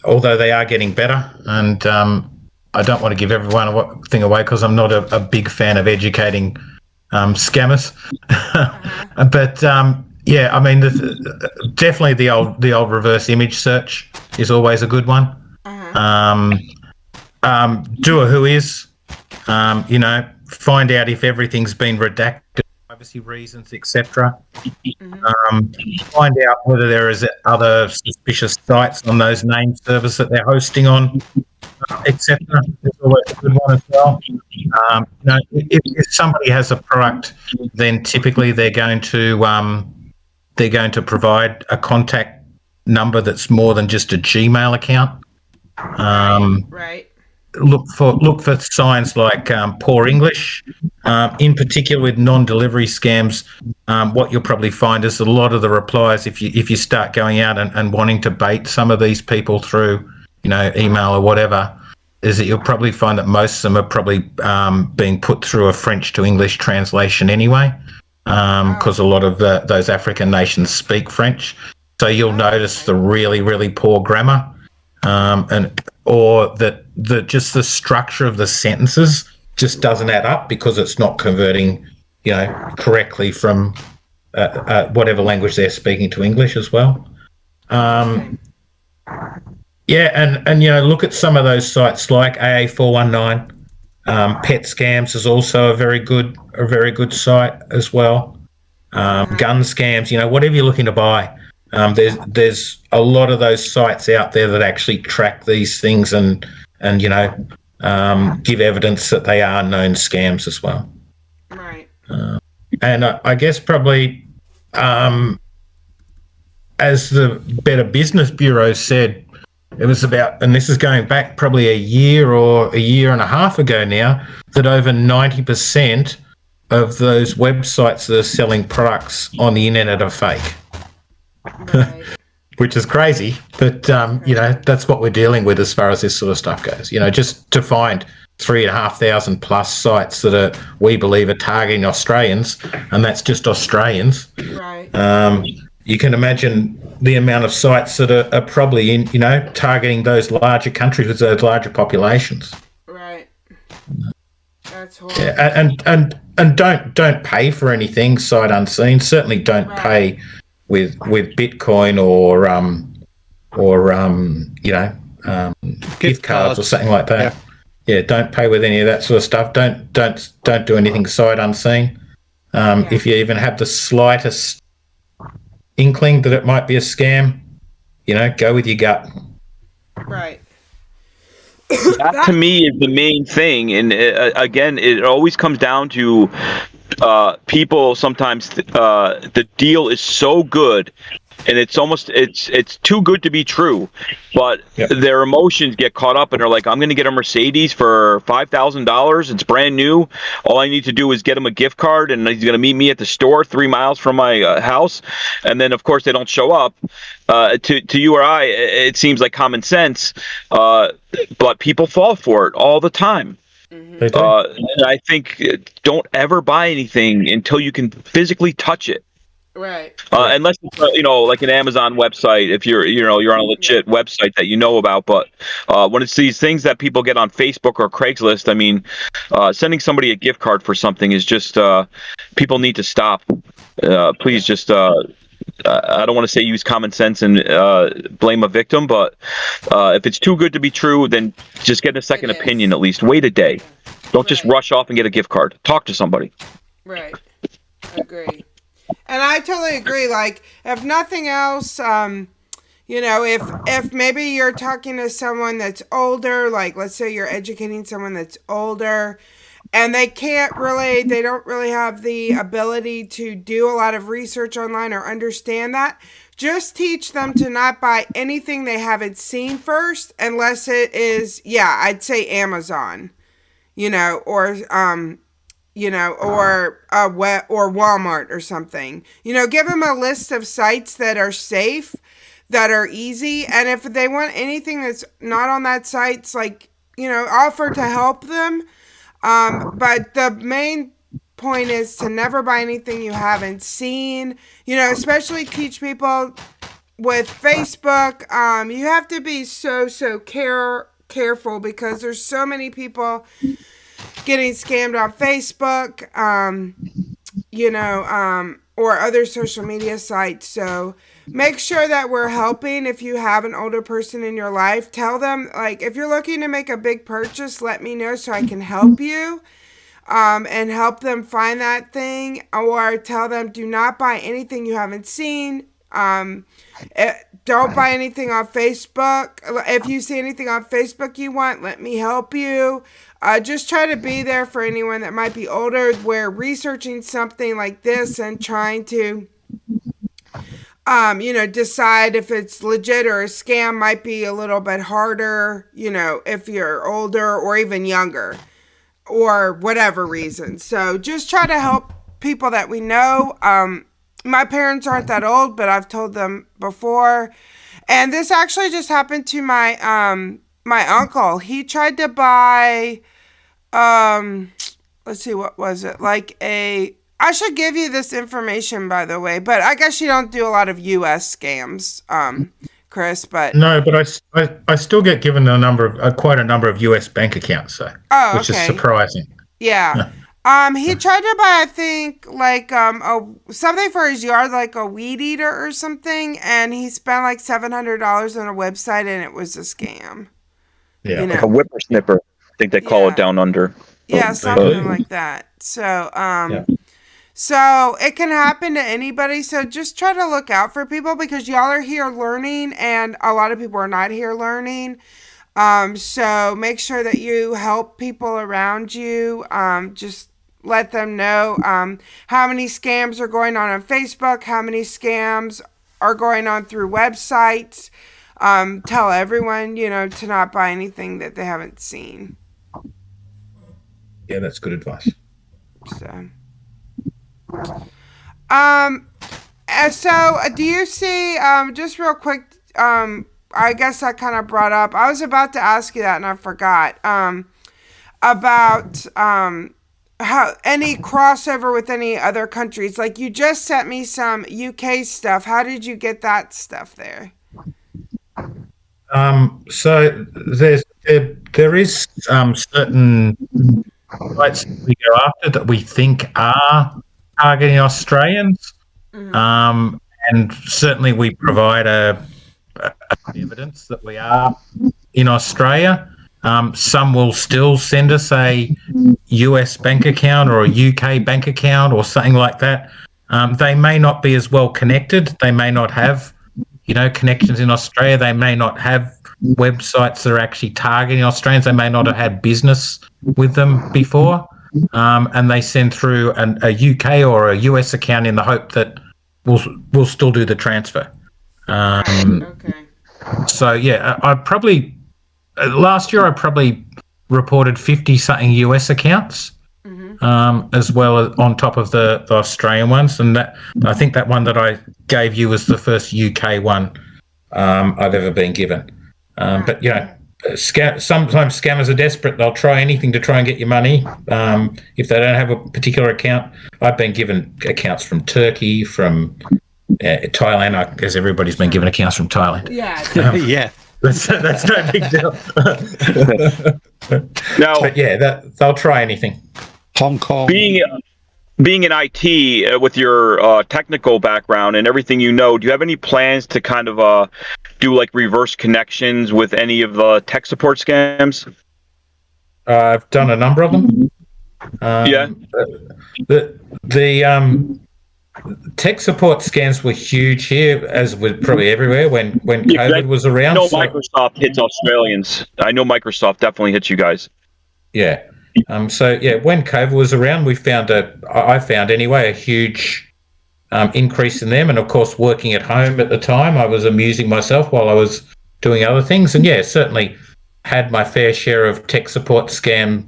Although they are getting better, and I don't want to give everything away because I'm not a big fan of educating scammers. But yeah, I mean, definitely the old reverse image search is always a good one. Do a who is, find out if everything's been redacted, privacy reasons, etc. Find out whether there is other suspicious sites on those name servers that they're hosting on, etc. It's always a good one as well. If somebody has a product, then typically they're going to provide a contact number that's more than just a Gmail account. Right. Look for signs like poor English. In particular with non-delivery scams, what you'll probably find is a lot of the replies, if you start going out and wanting to bait some of these people through, email or whatever, is that you'll probably find that most of them are probably being put through a French to English translation anyway, because a lot of those African nations speak French. So you'll notice the really, really poor grammar, or that just the structure of the sentences just doesn't add up because it's not converting, correctly from whatever language they're speaking to English as well. Yeah, and look at some of those sites like AA419. Pet Scams is also a very good site as well. Gun scams, whatever you're looking to buy. There's a lot of those sites out there that actually track these things and give evidence that they are known scams as well. Right. And I guess probably, as the Better Business Bureau said, it was about, and this is going back probably a year or a year and a half ago now, that over 90% of those websites that are selling products on the internet are fake. Right. Which is crazy, but that's what we're dealing with as far as this sort of stuff goes. Just to find 3,500 plus sites that we believe are targeting Australians, and that's just Australians. Right. You can imagine the amount of sites that are probably in, targeting those larger countries with those larger populations. Right. That's horrible. Yeah, and don't pay for anything sight unseen. Certainly don't pay with Bitcoin or gift cards or something like that. Yeah, don't pay with any of that sort of stuff. Don't do anything sight unseen. If you even have the slightest inkling that it might be a scam, go with your gut. Right. That to me is the main thing, and again, it always comes down to people. Sometimes the deal is so good, and it's too good to be true, but their emotions get caught up, and they're like, I'm going to get a Mercedes for $5,000. It's brand new. All I need to do is get him a gift card, and he's going to meet me at the store 3 miles from my house. And then, of course, they don't show up. To you or I, it seems like common sense, but people fall for it all the time. And I think don't ever buy anything until you can physically touch it. Right. Unless it's, like an Amazon website, if you're on a legit website that you know about. But when it's these things that people get on Facebook or Craigslist, I mean, sending somebody a gift card for something is just people need to stop. Please just. I don't want to say use common sense and blame a victim, but if it's too good to be true, then just get a second opinion at least. Wait a day. Don't just rush off and get a gift card. Talk to somebody. Right. Agree. And I totally agree. Like, if nothing else, if maybe you're talking to someone that's older, like let's say you're educating someone that's older, and they don't really have the ability to do a lot of research online or understand that, just teach them to not buy anything they haven't seen first, unless it is, I'd say Amazon, or Walmart or something. Give them a list of sites that are safe, that are easy, and if they want anything that's not on that site, offer to help them. But the main point is to never buy anything you haven't seen. Especially teach people with Facebook. You have to be so careful because there's so many people getting scammed on Facebook, or other social media sites. So make sure that we're helping. If you have an older person in your life, tell them, like, if you're looking to make a big purchase, let me know so I can help you, and help them find that thing, or tell them do not buy anything you haven't seen. Don't buy anything on Facebook. If you see anything on Facebook you want, let me help you. Just try to be there for anyone that might be older, where researching something like this and trying to, decide if it's legit or a scam might be a little bit harder, if you're older or even younger or whatever reason. So just try to help people that we know. My parents aren't that old, but I've told them before. And this actually just happened to my uncle. He tried to buy, let's see, what was it? I should give you this information, by the way, but I guess you don't do a lot of U.S. scams, Chris, but... No, but I still get given quite a number of U.S. bank accounts, which is surprising. Yeah. He tried to buy, I think, something for his yard, like a weed eater or something, and he spent like $700 on a website, and it was a scam. Yeah, like a whippersnipper, I think they call it down under. Yeah, something like that. So, so it can happen to anybody. So just try to look out for people, because y'all are here learning, and a lot of people are not here learning. So make sure that you help people around you. Just let them know how many scams are going on Facebook, how many scams are going on through websites. Tell everyone, to not buy anything that they haven't seen. Yeah, that's good advice. So, do you see, just real quick, I guess I kind of brought up, I was about to ask you that and I forgot, about, how any crossover with any other countries. Like, you just sent me some UK stuff. How did you get that stuff there? So there is certain sites we go after that we think are targeting Australians, and certainly we provide evidence that we are in Australia. Some will still send us a US bank account or a UK bank account or something like that. They may not be as well connected. They may not have, connections in Australia. They may not have websites that are actually targeting Australians. They may not have had business with them before, and they send through a UK or a US account in the hope that we'll still do the transfer. Okay. So yeah, I probably last year I probably reported 50 something US accounts, as well as on top of the Australian ones, and that I think that one that I gave you was the first UK one I've ever been given. But you know, sometimes scammers are desperate. They'll try anything to try and get your money. If they don't have a particular account, I've been given accounts from Turkey, from Thailand. I guess everybody's been given accounts from Thailand. Yeah. Yeah. That's no big deal. Now, but yeah, they'll try anything. Hong Kong. Being in IT with your technical background and everything you know, do you have any plans to kind of do like reverse connections with any of the tech support scams? I've done a number of them. Yeah. The tech support scams were huge here, as with probably everywhere when COVID was around. I know Microsoft hits Australians. I know Microsoft definitely hits you guys. Yeah. So yeah, when COVID was around, I found anyway a huge increase in them, and of course, working at home at the time, I was amusing myself while I was doing other things, and yeah, certainly had my fair share of tech support scammers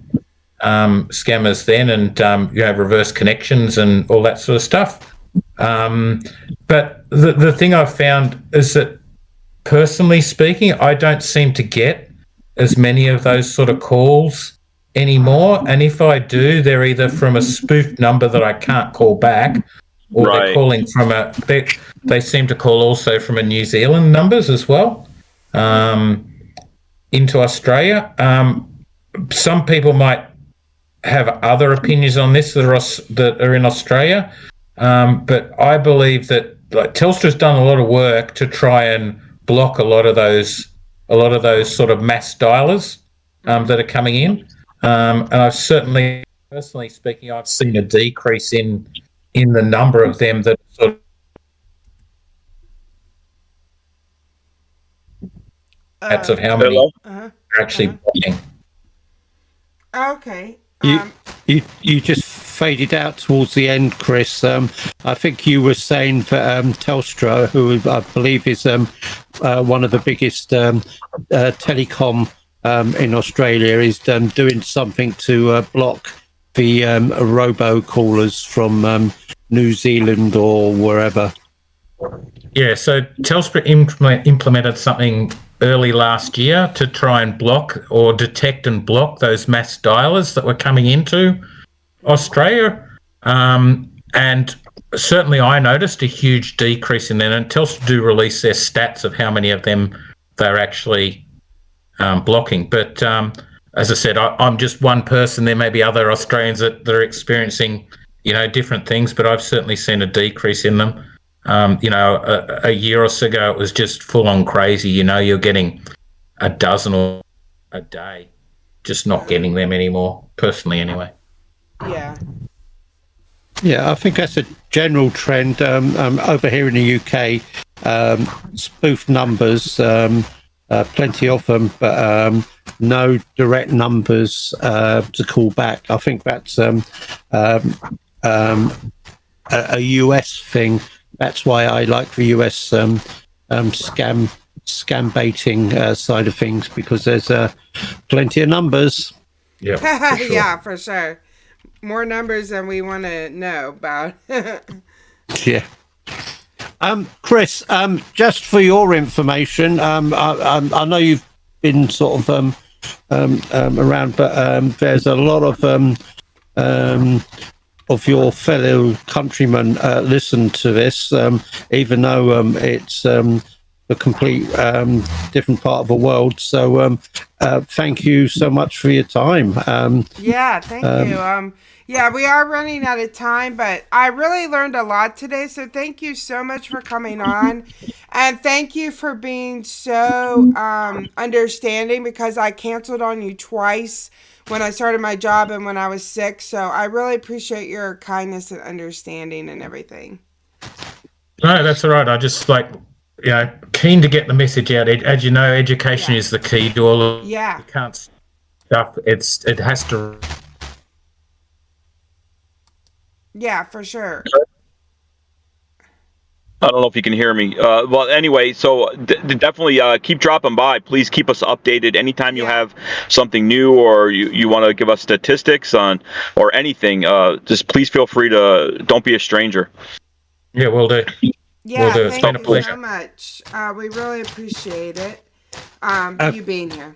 then, and reverse connections and all that sort of stuff. But the thing I've found is that, personally speaking, I don't seem to get as many of those sort of calls anymore, and if I do, they're either from a spoofed number that I can't call back, or they're calling from they seem to call also from a New Zealand numbers as well into Australia. Some people might have other opinions on this that are in Australia, but I believe that Telstra's done a lot of work to try and block a lot of those sort of mass dialers that are coming in. And I've certainly, personally speaking, I've seen a decrease in the number of them that sort of that's of how many are actually blocking. Okay. You just faded out towards the end, Chris. I think you were saying that Telstra, who I believe is one of the biggest telecom in Australia, is doing something to block the robocallers from New Zealand or wherever. Yeah, so Telstra implemented something early last year to try and block or detect and block those mass dialers that were coming into Australia. And certainly I noticed a huge decrease in them, and Telstra do release their stats of how many of them they're actually blocking. But as I said, I'm just one person. There may be other Australians that are experiencing, different things, but I've certainly seen a decrease in them. A year or so ago, it was just full on crazy. You're getting a dozen or a day, just not getting them anymore, personally anyway. Yeah. Yeah, I think that's a general trend over here in the UK. Spoof numbers, plenty of them, but no direct numbers to call back. I think that's a US thing. That's why I like the US scam baiting side of things, because there's plenty of numbers. Yeah, for sure. Yeah, for sure. More numbers than we want to know about. Yeah. Chris, just for your information, I know you've been sort of around, but there's a lot of your fellow countrymen listen to this, even though it's a complete different part of the world. So thank you so much for your time. Yeah, thank you. Yeah, we are running out of time, but I really learned a lot today. So thank you so much for coming on. And thank you for being so understanding, because I canceled on you twice when I started my job and when I was sick. So I really appreciate your kindness and understanding and everything. No, that's all right. I just keen to get the message out. As you know, education is the key to all of Yeah. the can't stuff. It has to. Yeah, for sure. I don't know if you can hear me. Well, anyway, so definitely keep dropping by. Please keep us updated anytime you have something new or you want to give us statistics on or anything. Just please feel free to. Don't be a stranger. Yeah, will do. Yeah, will do. It's been a thank you pleasure. so much. We really appreciate it. You being here.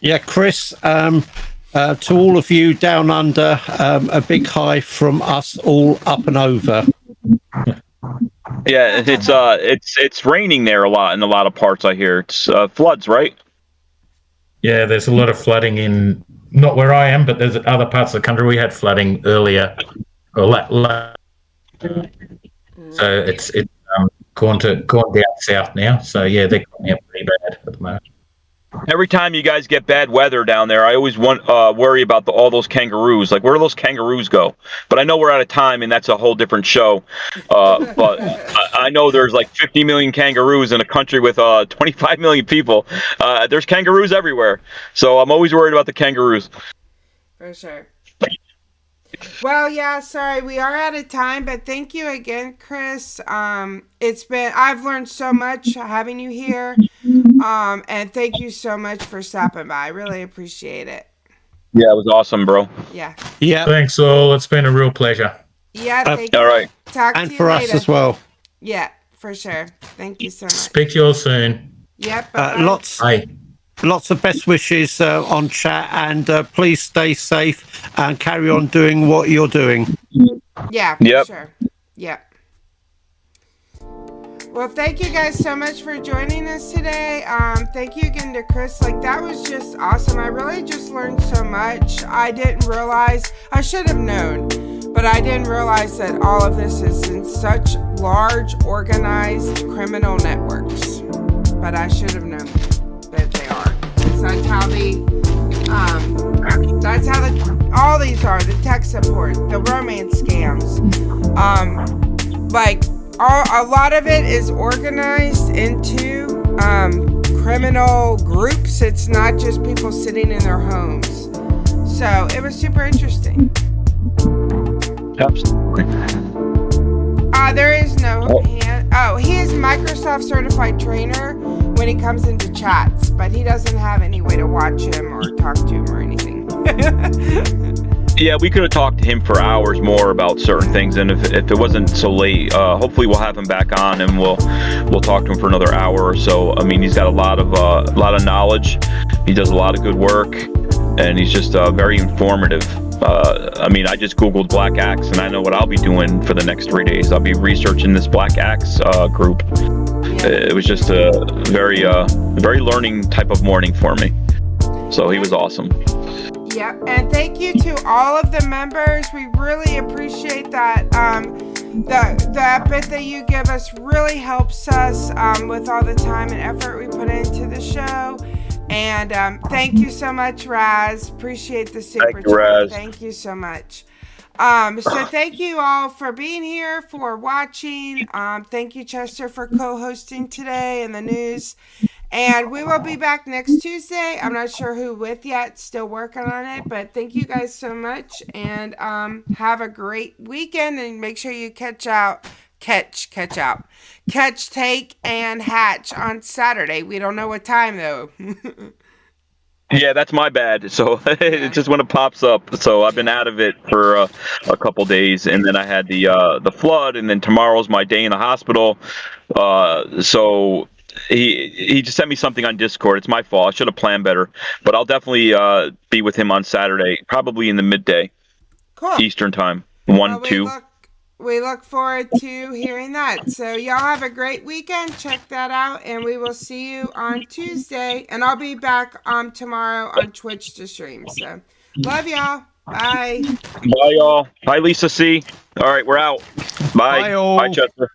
Yeah, Chris, to all of you down under, a big hi from us all up and over. Yeah, it's raining there a lot in a lot of parts. I hear it's floods, right? Yeah, there's a lot of flooding in not where I am, but there's other parts of the country. We had flooding earlier, or so it's gone down south now. So yeah, they're coming out pretty bad at the moment. Every time you guys get bad weather down there, I always worry about all those kangaroos. Like, where do those kangaroos go? But I know we're out of time, and that's a whole different show. But I know there's like 50 million kangaroos in a country with 25 million people. There's kangaroos everywhere. So I'm always worried about the kangaroos. For sure. Well, yeah, sorry, we are out of time, but thank you again, Chris. I've learned so much having you here. And thank you so much for stopping by. I really appreciate it. Yeah, it was awesome, bro. Yeah. Yeah. Thanks all. It's been a real pleasure. Yeah, thank you. All right. Talk And to you for later. us as well. Yeah, for sure. Thank you so much. Speak to you all soon. Yep. Lots of best wishes on chat, and please stay safe and carry on doing what you're doing. Yeah, for sure. Yep. Well, thank you guys so much for joining us today. Thank you again to Chris. Like, that was just awesome. I really just learned so much. I didn't realize, I should have known, but I didn't realize that all of this is in such large, organized criminal networks. But I should have known that they are. That's how all these are, the tech support, the romance scams. A lot of it is organized into criminal groups. It's not just people sitting in their homes. So it was super interesting. Absolutely. There is no hand. Oh, he is Microsoft certified trainer when he comes into chats, but he doesn't have any way to watch him or talk to him or anything. Yeah, we could have talked to him for hours more about certain things, and if it wasn't so late, hopefully we'll have him back on and we'll talk to him for another hour or so. I mean, he's got a lot of knowledge. He does a lot of good work, and he's just very informative. I mean, I just Googled Black Axe, and I know what I'll be doing for the next 3 days. I'll be researching this Black Axe group. It was just a very learning type of morning for me. So he was awesome. Yep, and thank you to all of the members. We really appreciate that. The bit that you give us really helps us with all the time and effort we put into the show. And thank you so much, Raz. Appreciate the super chat. Thank you so much. So thank you all for being here, for watching. Thank you, Chester, for co-hosting today in the news. And we will be back next Tuesday. I'm not sure who with yet, still working on it, but thank you guys so much, and have a great weekend, and make sure you catch, take, and hatch on Saturday. We don't know what time though. Yeah, that's my bad. So it's just when it pops up. So I've been out of it for a couple days, and then I had the flood, and then tomorrow's my day in the hospital. So he just sent me something on Discord. It's my fault. I should have planned better, but I'll definitely be with him on Saturday, probably in the midday, Eastern time, 2. We look forward to hearing that. So y'all have a great weekend. Check that out, and we will see you on Tuesday. And I'll be back tomorrow on Twitch to stream. So love y'all. Bye. Bye, y'all. Bye, Lisa C. All right, we're out. Bye. Bye, all. Bye, Chester.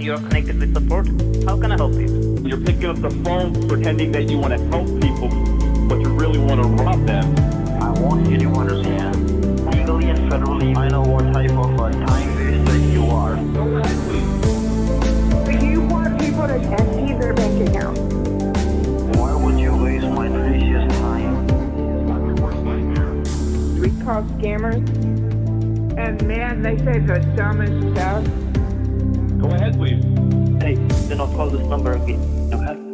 You're connected with support. How can I help you? You're picking up the phone pretending that you want to help people, but you really want to rob them. I want you to understand, legally and federally, I know what type of time waster Do you want people to empty their bank account? Why would you waste my precious time? We call scammers. And man, they say the dumbest stuff. Go ahead, please. Hey, do not call this number again. You have